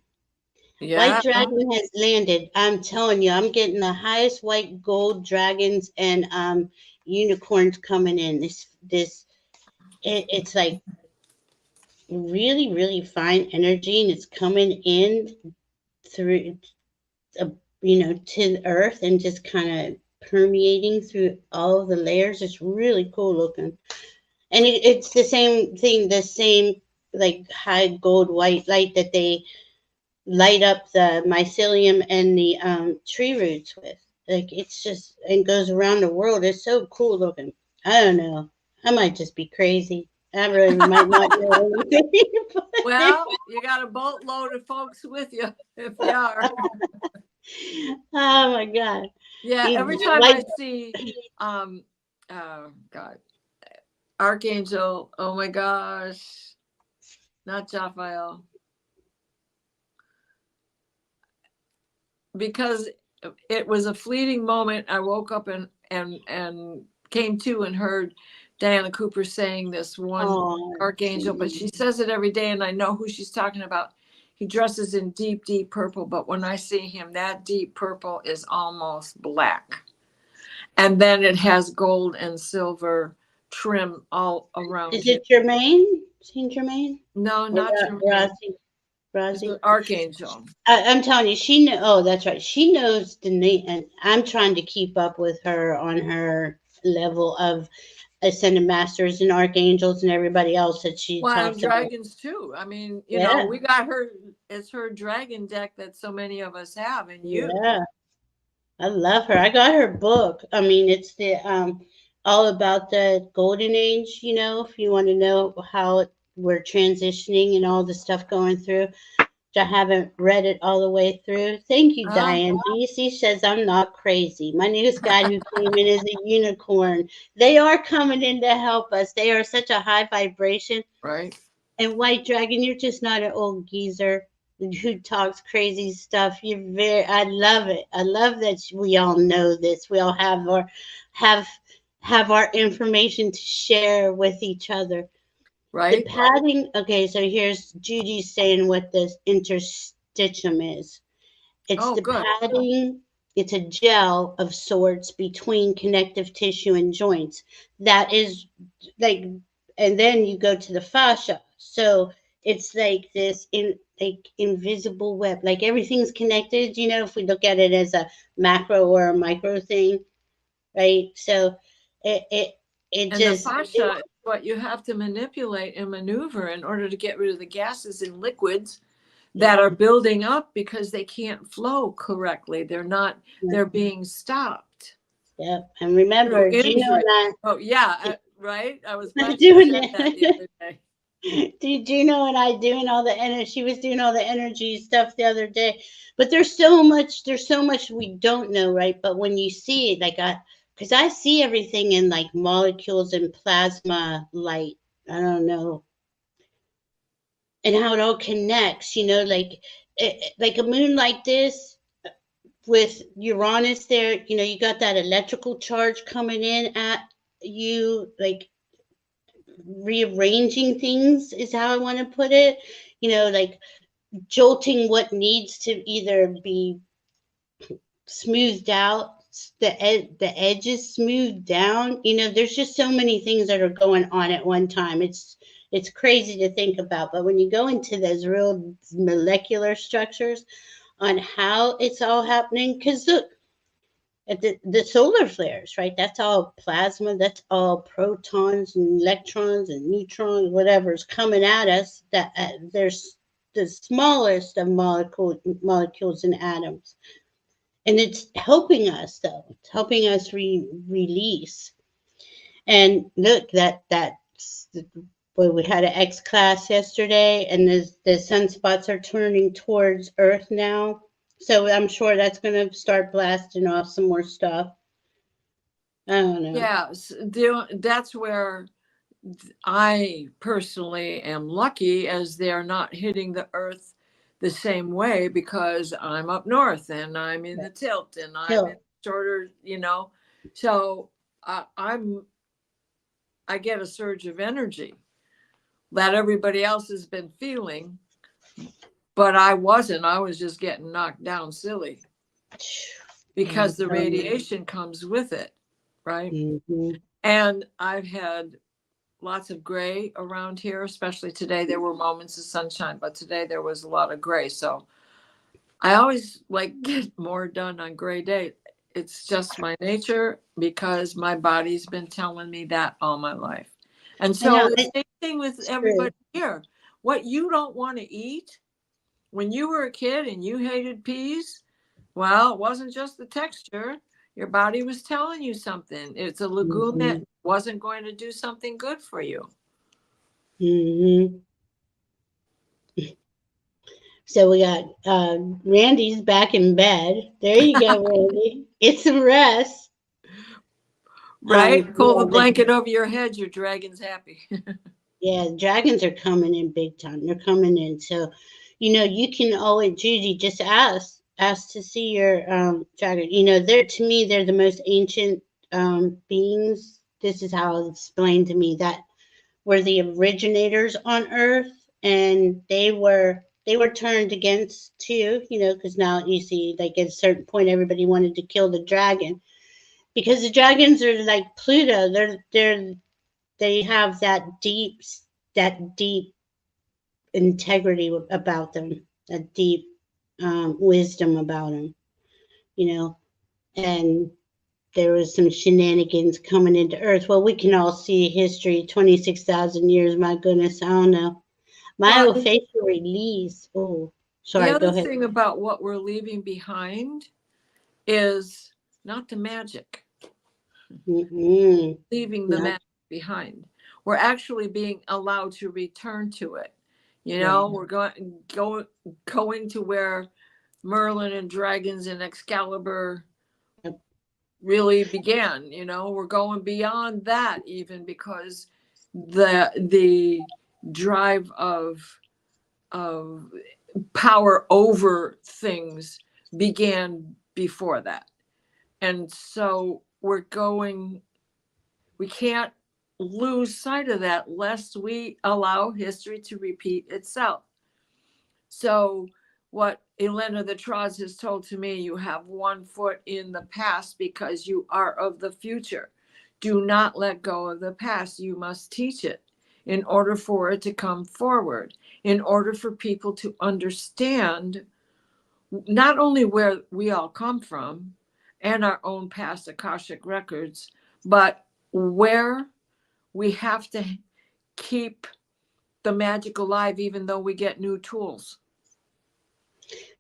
White Yeah, Dragon has landed. I'm telling you, I'm getting the highest white gold dragons and unicorns coming in. It's like really, really fine energy, and it's coming in through, uh, to the earth and just kind of permeating through all of the layers. It's really cool looking. And it's the same thing, the same like high gold white light that they light up the mycelium and the tree roots with. Like it's just, and goes around the world. It's so cool looking. I don't know. I might just be crazy. I really might not know anything. well, you got a boatload of folks with you if you are. Oh my God. Yeah, every time Like, I see, God, Archangel, oh my gosh, not Jophiel, because it was a fleeting moment. I woke up and came to and heard Diana Cooper saying this one oh, archangel, but she says it every day, and I know who she's talking about. He dresses in deep, deep purple, but when I see him, that deep purple is almost black, and then it has gold and silver trim all around is him. it Jermaine? Saint Germain? No, Or not Jermaine. Rossi? It's an Rossi? archangel. I'm telling you, she know. Oh, that's right. She knows the name, and I'm trying to keep up with her on her level of ascended masters and archangels and everybody else that she Well, and talks about. dragons too. I mean, Yeah, we got her. It's her dragon deck that so many of us have, and you. yeah. I love her. I got her book. I mean, it's the all about the golden age. If you want to know how we're transitioning and all the stuff going through. I haven't read it all the way through. Thank you, Oh, Diane. DC says I'm not crazy. My newest guy who came in is a unicorn. They are coming in to help us. They are such a high vibration. right. And White Dragon, you're just not an old geezer who talks crazy stuff. I love it. I love that we all know this. We all have have our information to share with each other. The Right. padding, okay, so here's Judy saying what this interstitium is. It's Oh, the good. padding, it's a gel of sorts between connective tissue and joints. That is like, and then you go to the fascia. So it's like this like invisible web, like everything's connected, if we look at it as a macro or a micro thing, right? So it it it And the just fascia is what you have to manipulate and maneuver in order to get rid of the gases and liquids that yeah. are building up because they can't flow correctly. They're not. They're being stopped Yep. And through remember, Gino injury. and Oh yeah, right. I was I glad she doing said that the it. other day. Gino and I doing all the energy. She was doing all the energy stuff the other day. But there's so much we don't know, right? But when you see it, like because I see everything in like molecules and plasma light. I don't know, and how it all connects. Like like a moon like this with Uranus there. You got that electrical charge coming in at you, like rearranging things is how I want to put it. Like jolting what needs to either be smoothed out, the edges smoothed down. There's just so many things that are going on at one time. It's crazy to think about, but when you go into those real molecular structures on how it's all happening, because look, at the solar flares, right? That's all plasma. That's all protons and electrons and neutrons, whatever's coming at us. That there's the smallest of molecules and atoms, and it's helping us though. It's helping us release. And look, well, we had an X class yesterday, and the sunspots are turning towards Earth now. So I'm sure that's going to start blasting off some more stuff. I don't know. Yes, that's where I personally am lucky, as they're not hitting the earth the same way, because I'm up north and I'm in the tilt and I'm in Chill. shorter, so I'm I get a surge of energy that everybody else has been feeling, but I wasn't. I was just getting knocked down silly because the radiation comes with it, right? Mm-hmm. And I've had lots of gray around here, especially today. There were moments of sunshine, but today there was a lot of gray. So I always get more done on gray days. It's just my nature, because my body's been telling me that all my life. And I know so the same thing with it's true. everybody here. What you don't want to eat when you were a kid and you hated peas, well, it wasn't just the texture. Your body was telling you something. It's a legume Mm-hmm. that wasn't going to do something good for you. Mm-hmm. So we got Randy's back in bed. There you go, Randy. Get some rest. Right? Pull the Yeah, blanket over your head. Your dragon's happy. yeah, dragons are coming in big time. They're coming in. So, you can always, Judy, just ask to see your dragon. They're, to me, they're the most ancient beings. This is how it's explained to me, that were the originators on Earth, and they were turned against too. Because now you see, like at a certain point, everybody wanted to kill the dragon, because the dragons are like Pluto. They have that deep integrity about them, that deep wisdom about them, you know. And there was some shenanigans coming into Earth. Well, we can all see history, 26,000 years. My goodness, I don't know. My Well, old facial release. Oh, the sorry. Go other ahead. thing about what we're leaving behind is not the magic, Mm-mm. leaving the No, magic behind. We're actually being allowed to return to it. right. We're going to where Merlin and dragons and Excalibur Yep. really began. We're going beyond that, even because the drive of power over things began before that. And so we can't lose sight of that, lest we allow history to repeat itself. So what Elena the Troz has told to me, you have one foot in the past because you are of the future. Do not let go of the past. You must teach it in order for it to come forward, in order for people to understand not only where we all come from and our own past Akashic records, but where we have to keep the magic alive, even though we get new tools.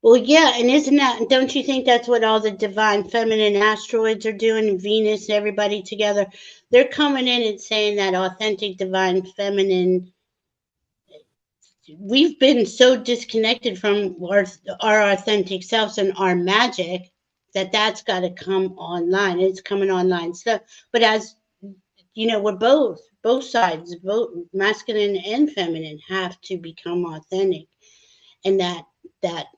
Well, yeah, and don't you think that's what all the divine feminine asteroids are doing, and Venus and everybody together? They're coming in and saying that authentic divine feminine, we've been so disconnected from our authentic selves and our magic, that's got to come online. It's coming online. So, but as we're both sides, both masculine and feminine, have to become authentic, and that's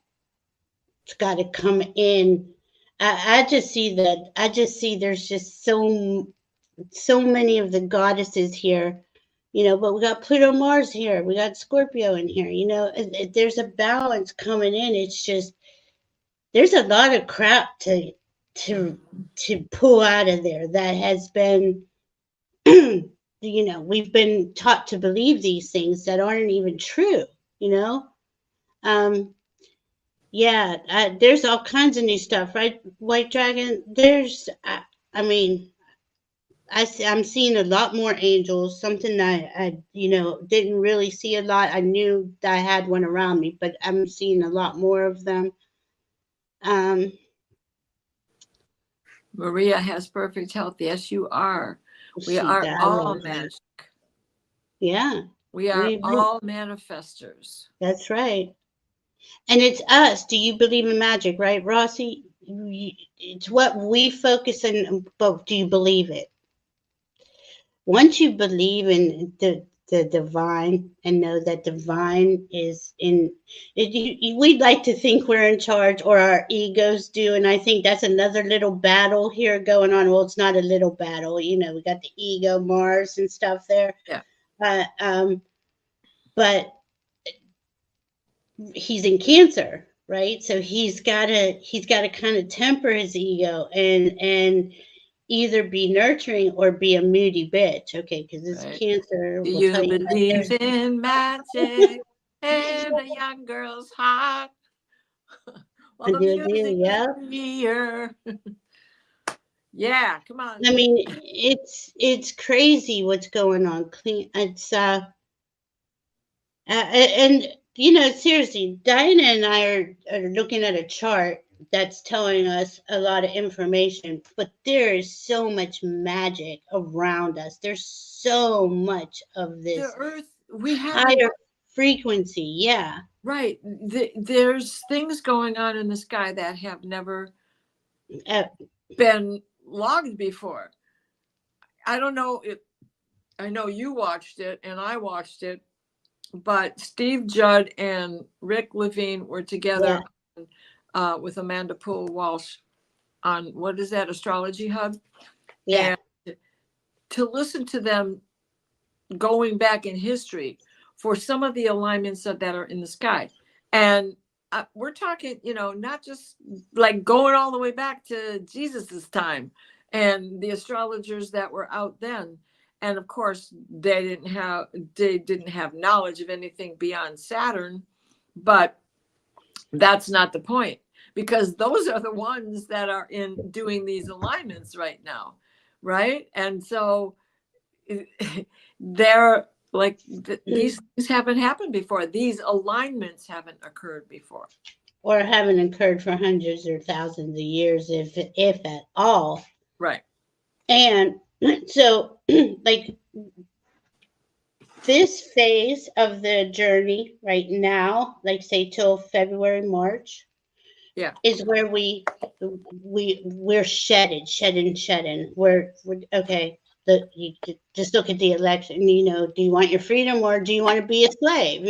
got to come in. I just see that. I just see there's just so many of the goddesses here, but we got Pluto, Mars here, we got Scorpio in here, there's a balance coming in. It's just there's a lot of crap to pull out of there that has been we've been taught to believe these things that aren't even true, you know? Um, yeah, there's all kinds of new stuff, right? White Dragon, I mean, I'm seeing a lot more angels, something that I didn't really see a lot. I knew that I had one around me, but I'm seeing a lot more of them. Um, Maria has perfect health. Yes, you are. We she are all does. magic. Yeah, We are we all manifestors. that's right. And it's us. Do you believe in magic, right, Rossi? It's what we focus on, but do you believe it? Once you believe in the divine and know that divine is in it, we'd like to think we're in charge, or our egos do, and I think that's another little battle here going on. Well, it's not a little battle, we got the ego Mars and stuff there. Yeah. uh, um, but he's in Cancer, right? So he's got to kind of temper his ego and either be nurturing or be a moody bitch. Okay, because this Right. Cancer Do will you tell you right believe there. in magic and a young girl's heart? Well, I the do, music is yeah. here. Yeah, come on. I mean, it's crazy what's going on. Clean. It's and seriously, Diana and I are looking at a chart that's telling us a lot of information, but there is so much magic around us. There's so much of The this earth, we haven't, higher frequency. Yeah. right. There's things going on in the sky that have never Uh, been logged before. I don't know if, I know you watched it and I watched it, but Steve Judd and Rick Levine were yeah. together with Amanda Poole Walsh on, what is that, Astrology Hub? Yeah. And to listen to them going back in history for some of the alignments that are in the sky. And we're talking, not just like going all the way back to Jesus's time and the astrologers that were out then. And of course, they didn't have knowledge of anything beyond Saturn, but that's not the point, because those are the ones that are in doing these alignments right now, right? And so they're like, these things haven't happened before. These alignments haven't occurred before. Or haven't occurred for hundreds or thousands of years, if at all. Right. And so, like, this phase of the journey right now, like say till February, March, Yeah. is where we're shedding. We're okay. You just look at the election. Do you want your freedom or do you want to be a slave?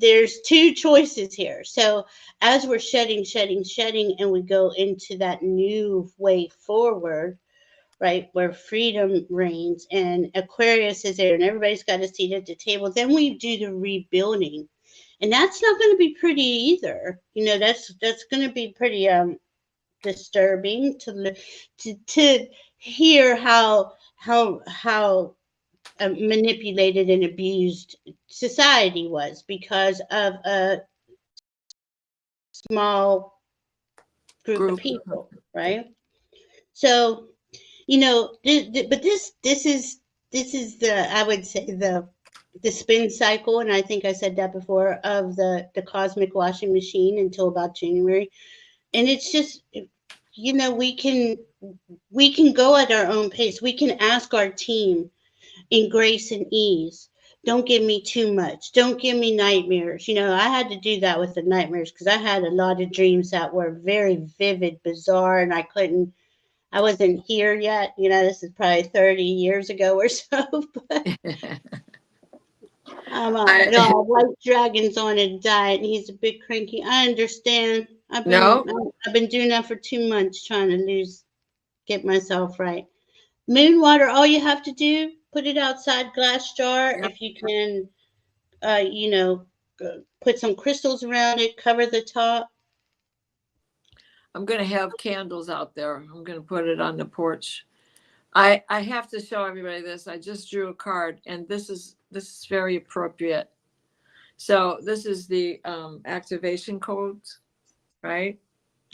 There's two choices here. So as we're shedding, and we go into that new way forward, right, where freedom reigns and Aquarius is there and everybody's got a seat at the table, then we do the rebuilding. And that's not going to be pretty either. That's going to be pretty disturbing to hear how manipulated and abused society was because of a small group of people, right? So but this is the, I would say, the spin cycle, and I think I said that before, of the cosmic washing machine until about January. And it's just, we can go at our own pace. We can ask our team in grace and ease. Don't give me too much. Don't give me nightmares. I had to do that with the nightmares because I had a lot of dreams that were very vivid, bizarre, and I wasn't here yet. This is probably 30 years ago or so. But White Dragon's on a diet and he's a bit cranky. I understand. I've been doing that for 2 months, trying to get myself right. Moon water, all you have to do, put it outside glass jar. Yep. If you can, put some crystals around it, cover the top. I'm going to have candles out there. I'm going to put it on the porch. I have to show everybody this. I just drew a card, and this is very appropriate. So this is the activation codes, right?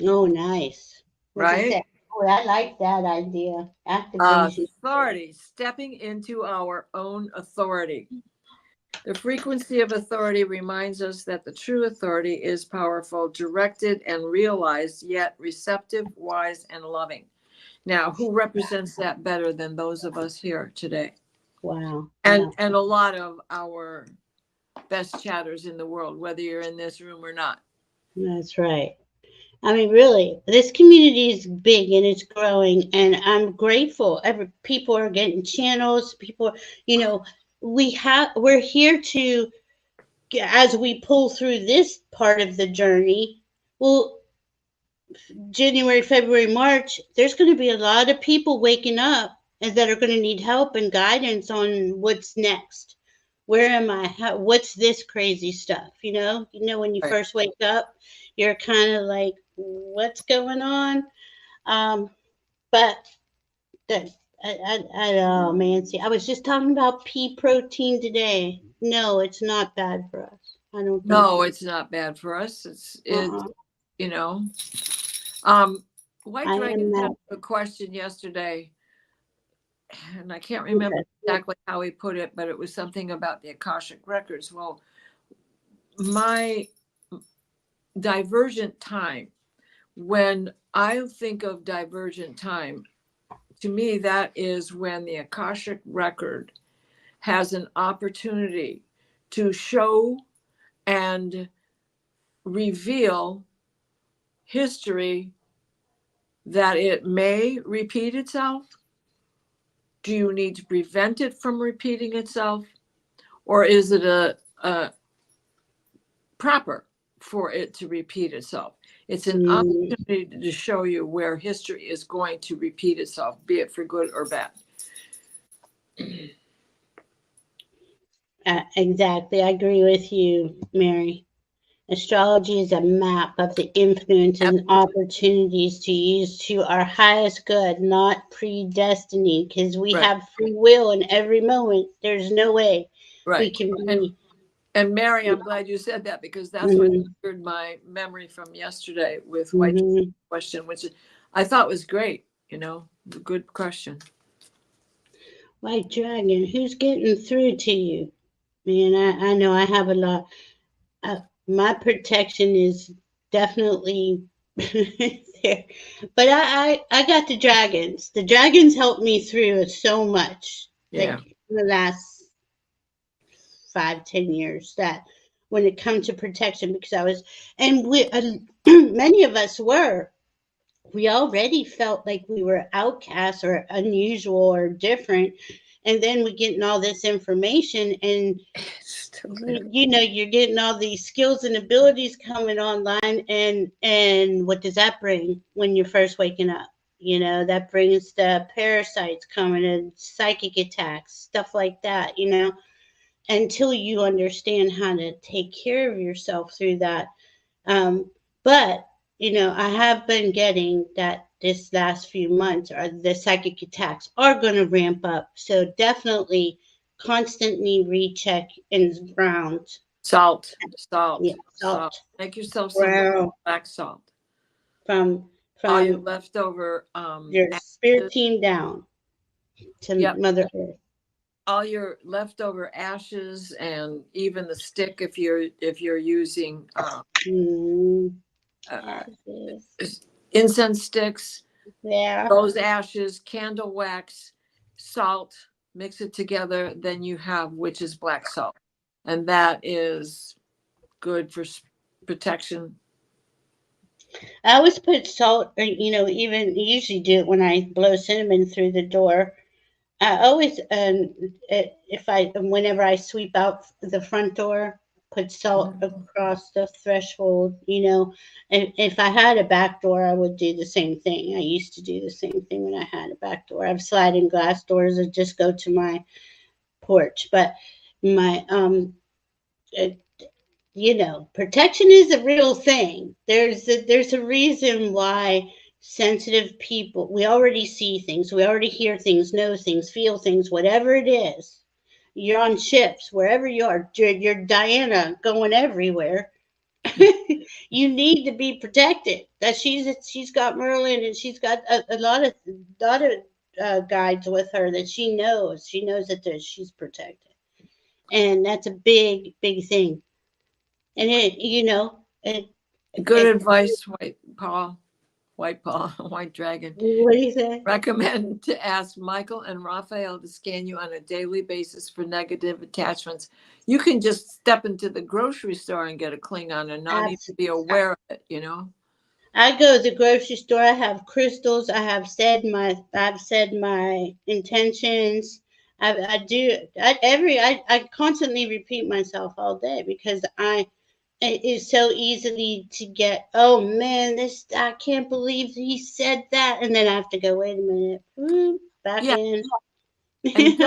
Oh, nice. What does Right? that? Oh, I like that idea. Activation. Authority, stepping into our own authority. The frequency of authority reminds us that the true authority is powerful, directed, and realized, yet receptive, wise, and loving. Now, who represents that better than those of us here today? Wow. And Yeah, and a lot of our best chatters in the world, whether you're in this room or not. that's right. I mean, really, this community is big and it's growing, and I'm grateful. Every people are getting channels. People, you know, we're here to, as we pull through this part of the journey. Well, January, February, March, there's going to be a lot of people waking up and that are going to need help and guidance on what's next. Where am I? What's this crazy stuff? When you Right. first wake up, you're kind of like, what's going on? Um, but that, oh man, see, I was just talking about pea protein today. No, it's not bad for us. I don't think No, so. it's not bad for us. Uh-uh. You know. Um, White I Dragon am had not. a question yesterday, and I can't remember Okay. exactly how he put it, but it was something about the Akashic records. Well, my divergent time, when I think of divergent time, to me, that is when the Akashic record has an opportunity to show and reveal history that it may repeat itself. Do you need to prevent it from repeating itself? Or is it a proper for it to repeat itself? It's an Mm, opportunity to show you where history is going to repeat itself, be it for good or bad. exactly. I agree with you, Mary. Astrology is a map of the influence and opportunities to use to our highest good, not predestiny, because we Right, have free will in every moment. There's no way we right. can And be. and Mary, I'm glad you said that, because that's what Mhm, triggered my memory from yesterday with White mhm. question, which I thought was great. Good question. White Dragon, who's getting through to you? Man, I know I have a lot. My protection is definitely there. But I got the dragons. The dragons helped me through so much, Yeah. like in the last 5, 10 years. That when it comes to protection, because I was, and we, many of us were. We already felt like we were outcasts or unusual or different, and then we getting all this information, and Still there. you're getting all these skills and abilities coming online, and what does that bring when you're first waking up? That brings the parasites coming and psychic attacks, stuff like that, until you understand how to take care of yourself through that. But I have been getting that this last few months, or the psychic attacks are going to ramp up, so definitely constantly recheck and ground. Salt, Yeah, salt, salt. salt. Make yourself some Wow. black salt. From All your from leftover your spirit ashes. team down to Yep. Mother Earth. All your leftover ashes, and even the stick, if you're using Mm, uh, ashes. incense sticks, Yeah. those ashes, candle wax, salt, mix it together, then you have witch's black salt. And that is good for protection. I always put salt, or even usually do it when I blow cinnamon through the door. I always, if I, whenever I sweep out the front door, put salt across the threshold. And if I had a back door, I would do the same thing. I used to do the same thing when I had a back door. I have sliding glass doors that just go to my porch, but my uh, protection is a real thing. There's a reason why sensitive people, we already see things, we already hear things, know things, feel things, whatever it is. You're on ships, wherever you are, you're Diana going everywhere. You need to be protected. That she's got Merlin, and she's got a lot of guides with her that she knows. She knows that she's protected, and that's a big thing. And Good it advice, White Paul, White Dragon. what do you say? Recommend to ask Michael and Raphael to scan you on a daily basis for negative attachments. You can just step into the grocery store and get a Klingon and not even be aware of it, you know? I go to the grocery store. I have crystals. I've said my intentions. I constantly repeat myself all day because it is so easily to get, oh man, I can't believe he said that, and then I have to go, wait a minute, back in. And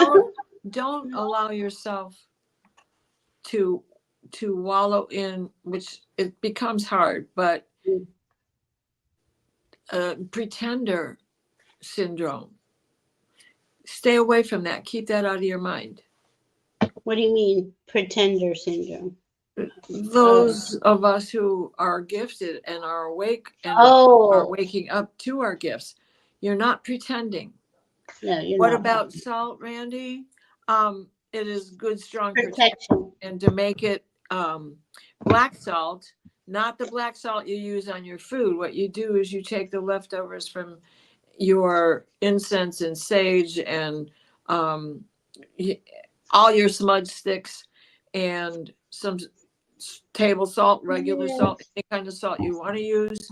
don't allow yourself to wallow in, which it becomes hard, but pretender syndrome. Stay away from that. Keep that out of your mind. What do you mean, pretender syndrome? Those of us who are gifted and are awake and are waking up to our gifts, you're not pretending. No, you're what not. About salt, Randy? It is good, strong protection. And to make it black salt, not the black salt you use on your food. What you do is you take the leftovers from your incense and sage and all your smudge sticks and some table salt, regular salt, any kind of salt you want to use.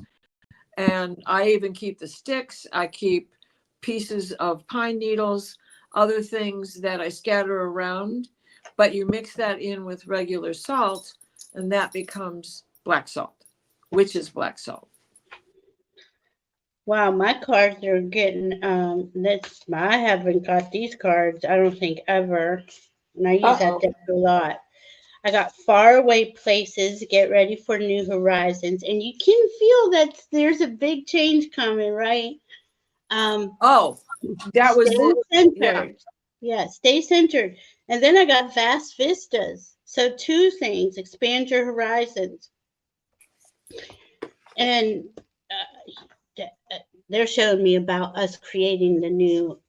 And I even keep the sticks. I keep pieces of pine needles, other things that I scatter around. But you mix that in with regular salt, and that becomes black salt, which is black salt. Wow, my cards are getting I haven't got these cards, I don't think, ever. And I use that deck a lot. I got faraway places, get ready for new horizons, and you can feel that there's a big change coming, right? That was it. Centered. Yeah, stay centered. And then I got vast vistas. So two things: expand your horizons, and they're showing me about us creating the new.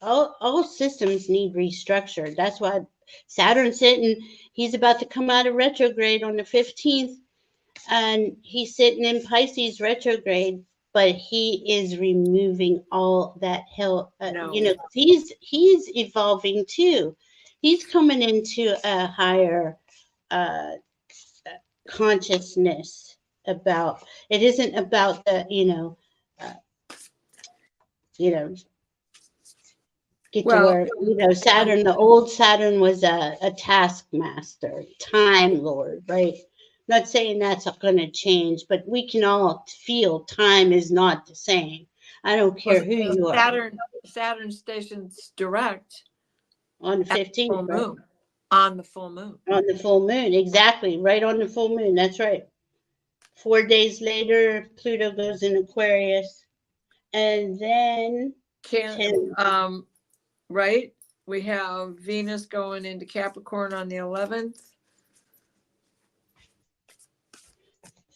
All systems need restructure. That's why Saturn's sitting. He's about to come out of retrograde on the 15th, and he's sitting in Pisces retrograde. But he is removing all that hell. He's evolving too. He's coming into a higher consciousness about. It isn't about the get to work. Saturn, the old Saturn was a taskmaster, time lord, right? Not saying that's going to change, but we can all feel time is not the same. I don't care who you are. Saturn stations direct on the 15th, right? On the full moon. On the full moon, exactly. Right on the full moon. That's right. 4 days later, Pluto goes in Aquarius. And then right? We have Venus going into Capricorn on the 11th.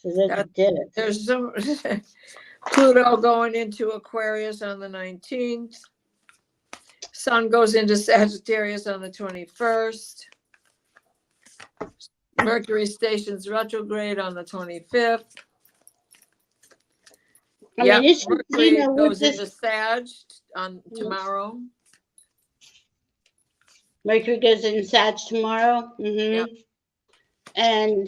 So there's some Pluto going into Aquarius on the 19th. Sun goes into Sagittarius on the 21st. Mercury stations retrograde on the 25th. Mercury goes into Sag on tomorrow. Mercury goes in Sag tomorrow. Mm-hmm. Yep. And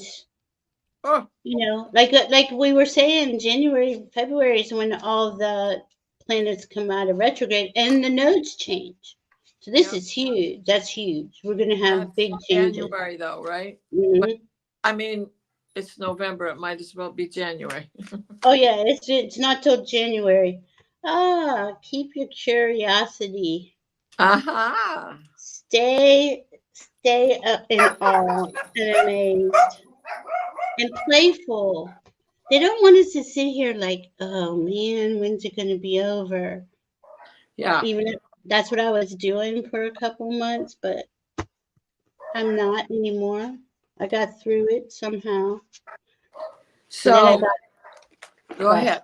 like we were saying, January, February is when all the planets come out of retrograde and the nodes change. So this is huge. That's huge. We're going to have big changes. January, though, right? Mm-hmm. But, I mean, it's November. It might as well be January. Oh yeah, it's not till January. Keep your curiosity. Stay up in awe and amazed and playful. they don't want us to sit here like, oh man, when's it going to be over? Yeah. Even if that's what I was doing for a couple months, but I'm not anymore. I got through it somehow. And then So go ahead.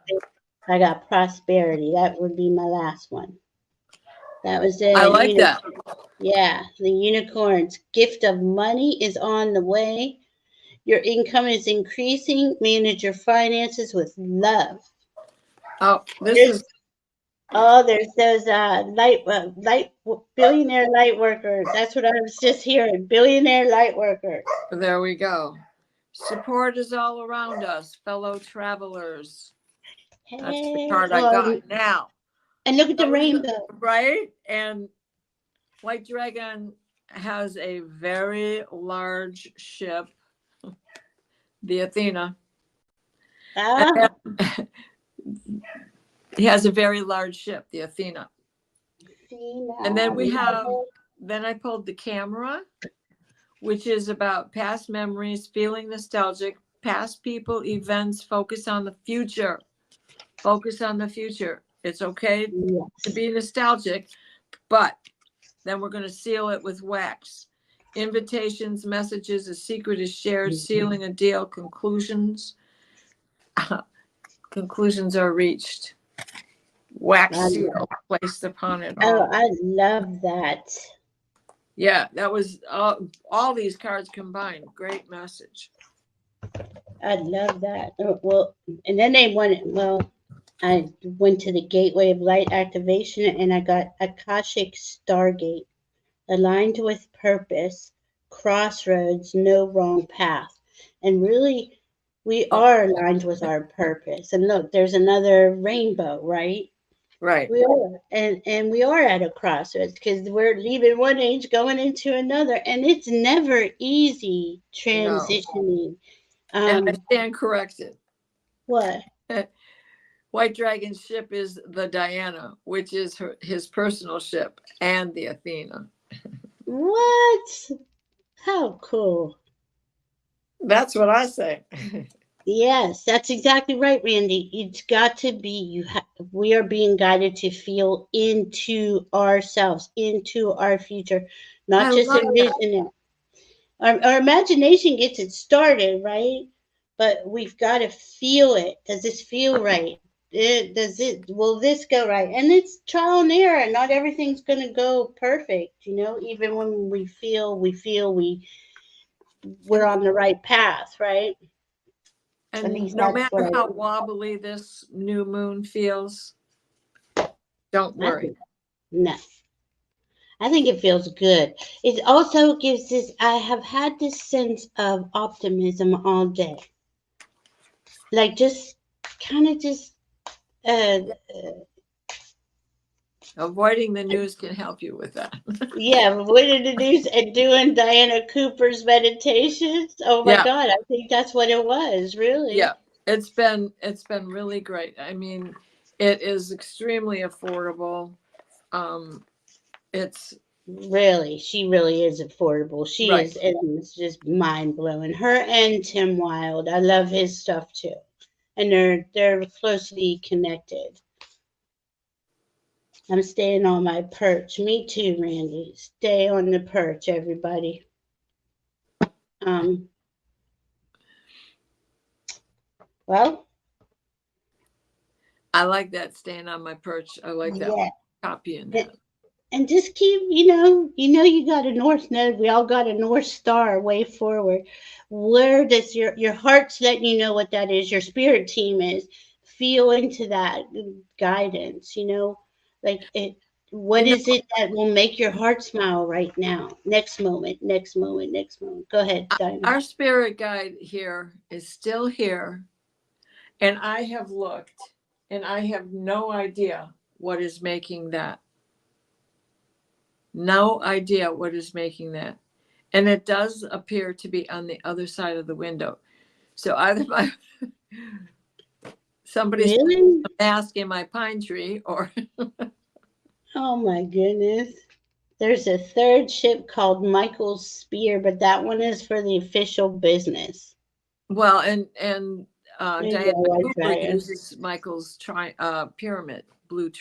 I got prosperity. That would be my last one. That was I the like that. yeah, the unicorn's gift of money is on the way. Your income is increasing. Manage your finances with love. Oh, this There's is there's those billionaire light workers. That's what I was just hearing. Billionaire light workers. there we go. Support is all around us, fellow travelers. That's the Hey, card I got. Now, and look at the those, rainbow. right? And White Dragon has a very large ship, the Athena. Ah, He has a very large ship, the Athena. see And then we now. have, then I pulled the camera, which is about past memories, feeling nostalgic, past people, events, focus on the future. Focus on the future. It's okay to be nostalgic, but then we're going to seal it with wax. Invitations, messages, a secret is shared, sealing a deal, conclusions. Conclusions are reached. Wax seal placed upon it Oh, all. I love that. Yeah, that was all these cards combined. Great message. I love that. Oh, well, and then they went, well, I went to the Gateway of Light activation and I got Akashic Stargate, aligned with purpose, crossroads, no wrong path. And really, we are aligned with our purpose. And look, there's another rainbow, right? Right. We are, and we are at a crossroads because we're leaving one age, going into another, and it's never easy No. transitioning. And I stand corrected. What? White Dragon's ship is the Diana, which is his personal ship, and the Athena. What? How cool! That's what I say. Yes, that's exactly right, Randy. It's got to be we are being guided to feel into ourselves, into our future, not I just love that. envision it. Our imagination gets it started, right? But we've got to feel it. Does this feel right? Will this go right? And it's trial and error. Not everything's going to go perfect, even when we're on the right path, right? At And least no that's what matter how wobbly this new moon feels, don't I worry. think. No. I think it feels good. It also gives this, I have had this sense of optimism all day. Like just kind of just, uh, Avoiding the news can help you with that. yeah, avoiding the news and doing Diana Cooper's meditations. Oh my Yeah. God, I think that's what it was, really. Yeah. It's been really great. I mean, it is extremely affordable. It's Really, she really is affordable. She right. is, and it's just mind blowing. Her and Tim Wilde, I love his stuff too, and they're closely connected. I'm staying on my perch. Me too, Randy. Stay on the perch, everybody. Um, well, I like that, staying on my perch. I like that. yeah. Copying that. And just keep, you got a north node. We all got a north star way forward. Where does your heart's letting you know what that is? Your spirit team is. Feel into that guidance. Like it. What You know, is it that will make your heart smile right now? Next moment, next moment, next moment. Go ahead, Diamond. our spirit guide here is still here, and I have looked, and I have no idea what is making that. No idea what is making that. And it does appear to be on the other side of the window. So either somebody's Really? a mask in my pine tree, or Oh my goodness. There's a third ship called Michael's Spear, but that one is for the official business. well, and Maybe Diana a white Cooper dragon. uses Michael's pyramid, blue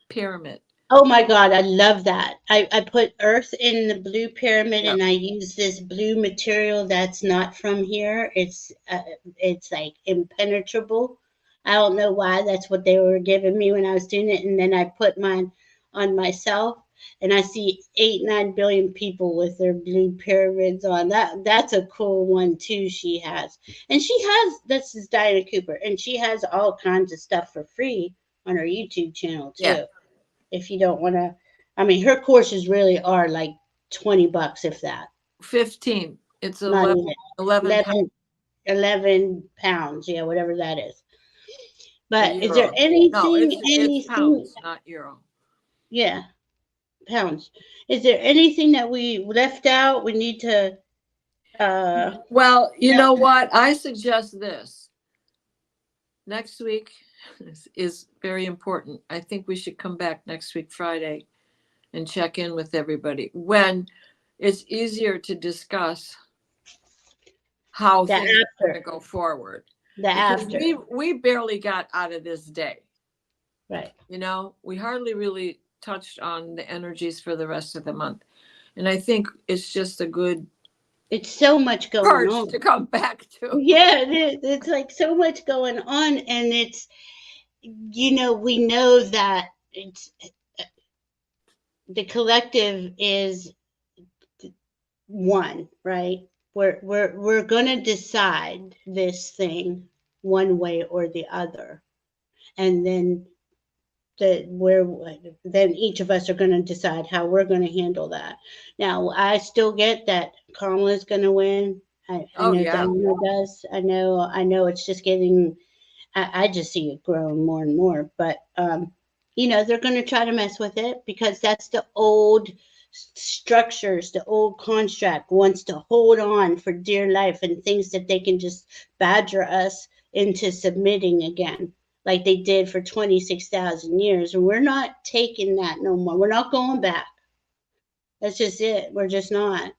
pyramid. Oh my God, I love that. I put earth in the blue pyramid Yep. and I use this blue material that's not from here. It's like impenetrable. I don't know why. That's what they were giving me when I was doing it. And then I put mine on myself and I see 8, 9 billion people with their blue pyramids on. That's a cool one too she has. And she has, this is Diana Cooper, and she has all kinds of stuff for free on her YouTube channel Yeah. too, if you don't want to. I mean, her courses really are like $20, if that. 15. It's Not 11, even 11 pounds 11, 11 pounds. Yeah, whatever that is. a But is there euro. No, it's anything? pounds, not euro. Yeah, pounds. Is there anything that we left out? We need to. Well, you No. know what? I suggest this. Next week is very important. I think we should come back next week, Friday, and check in with everybody when it's easier to discuss how The things are going to after. go forward. The Because after. we barely got out of this day. Right. You know, we hardly really touched on the energies for the rest of the month. And I think it's just a good It's so much going perch on. to come back to. Yeah, it is. It's like so much going on, and it's, we know that it's the collective is one, right? We're gonna decide this thing one way or the other, and then we're then each of us are going to decide how we're going to handle that. Now, I still get that Kamala's going to win. I Oh know yeah. Diana does. I know it's just getting. I just see it growing more and more. But they're going to try to mess with it because that's the old structures, the old construct wants to hold on for dear life and thinks that they can just badger us into submitting again like they did for 26,000 years. And we're not taking that no more. We're not going back. That's just it. We're just not.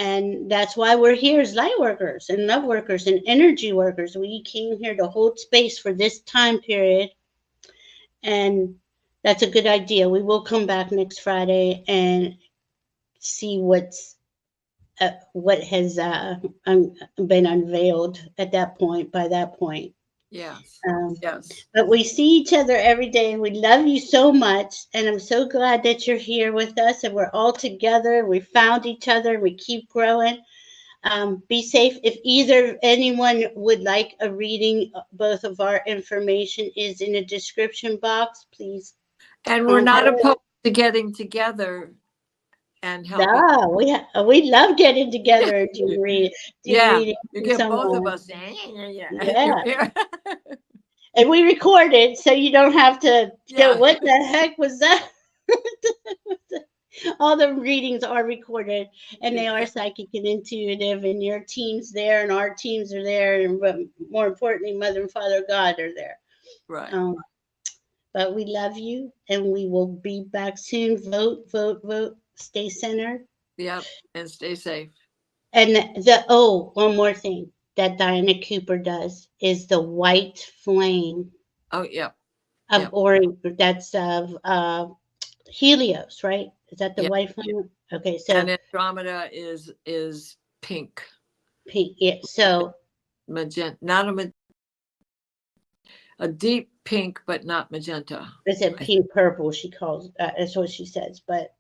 And that's why we're here as light workers and love workers and energy workers. We came here to hold space for this time period. And that's a good idea. We will come back next Friday and see what has been unveiled at that point, by that point. Yes. Um, Yes. but we see each other every day and we love you so much. And I'm so glad that you're here with us and we're all together. We found each other. We keep growing. Be safe. If either anyone would like a reading, both of our information is in the description box. Please And we're contact not us. opposed to getting together and helping. Yeah, we love getting together and do Yeah. reading You for get both of someone. us. Yeah. Yeah. You're here. And we recorded, so you don't have to go, Yeah. what the heck was that? All the readings are recorded and they are psychic and intuitive, and your team's there and our teams are there, and but more importantly, Mother and Father God are there. Right. Um, but we love you and we will be back soon. Vote, vote, vote. Stay centered. Yep. And stay safe. And one more thing that Diana Cooper does is the white flame Oh, yep. of Yep. that's of Helios, right? Is that the Yep. white flame? Okay, And so Andromeda is pink. pink. Yeah, so Magenta, not a deep pink, but not magenta. it's a pink purple. She calls. That's what she says. But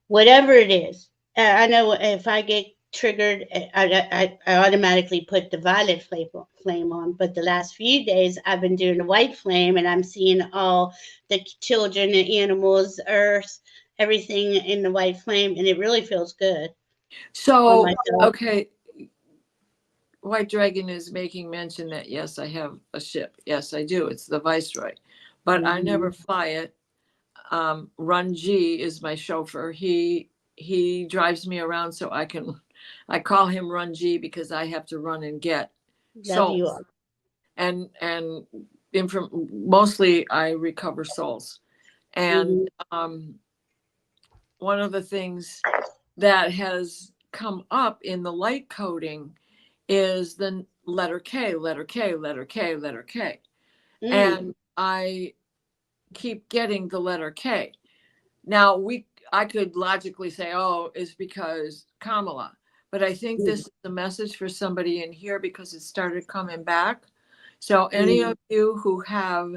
whatever it is, I know if I get triggered, I automatically put the violet flame on. But the last few days, I've been doing the white flame, and I'm seeing all the children, the animals, earth, everything in the white flame, and it really feels good on So, myself. okay. White Dragon is making mention that, yes, I have a ship. Yes, I do. It's the Viceroy, but I never Mhm. fly it. Run G is my chauffeur. He drives me around so I call him Run G because I have to run and get Love you souls. all. And mostly I recover souls. And Mhm. one of the things that has come up in the light coding is the letter K, letter K, letter K, letter K. Mm. And I keep getting the letter K. Now I could logically say, oh, it's because Kamala. But I think this is a message for somebody in here because it started coming back. So any of you who have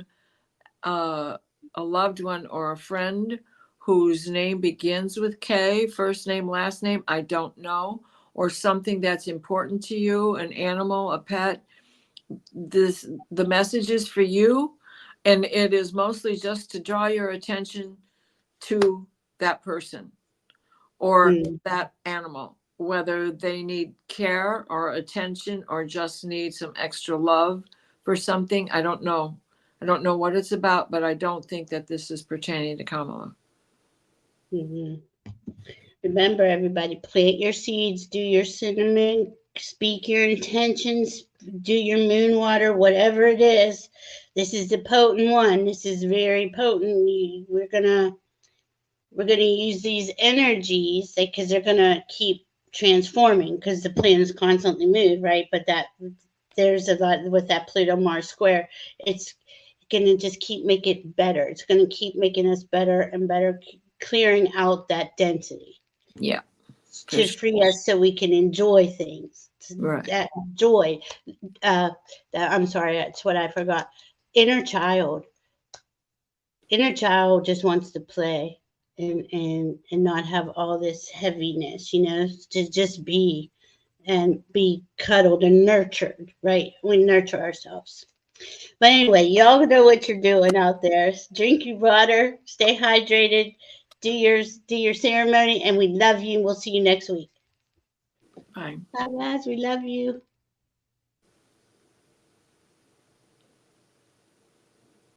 a loved one or a friend whose name begins with K, first name, last name, I don't know, or something that's important to you, an animal, a pet, the message is for you. And it is mostly just to draw your attention to that person or that animal, whether they need care or attention or just need some extra love for something. I don't know. I don't know what it's about, but I don't think that this is pertaining to Kamala. Mm-hmm. Remember, everybody, plant your seeds, do your cinnamon, speak your intentions, do your moon water, whatever it is. This is the potent one. This is very potent. We're gonna use these energies because they're gonna keep transforming because the planets constantly move, right? But that there's a lot with that Pluto Mars square. It's gonna just keep making it better. It's gonna keep making us better and better, clearing out that density. Yeah. To free us so we can enjoy things. Right. Joy. I'm sorry, that's what I forgot. Inner child. Inner child just wants to play and not have all this heaviness, to just be and be cuddled and nurtured, right? We nurture ourselves. But anyway, y'all know what you're doing out there. Drink your water, stay hydrated, do your ceremony, and we love you. And we'll see you next week. Bye. Bye, guys. We love you.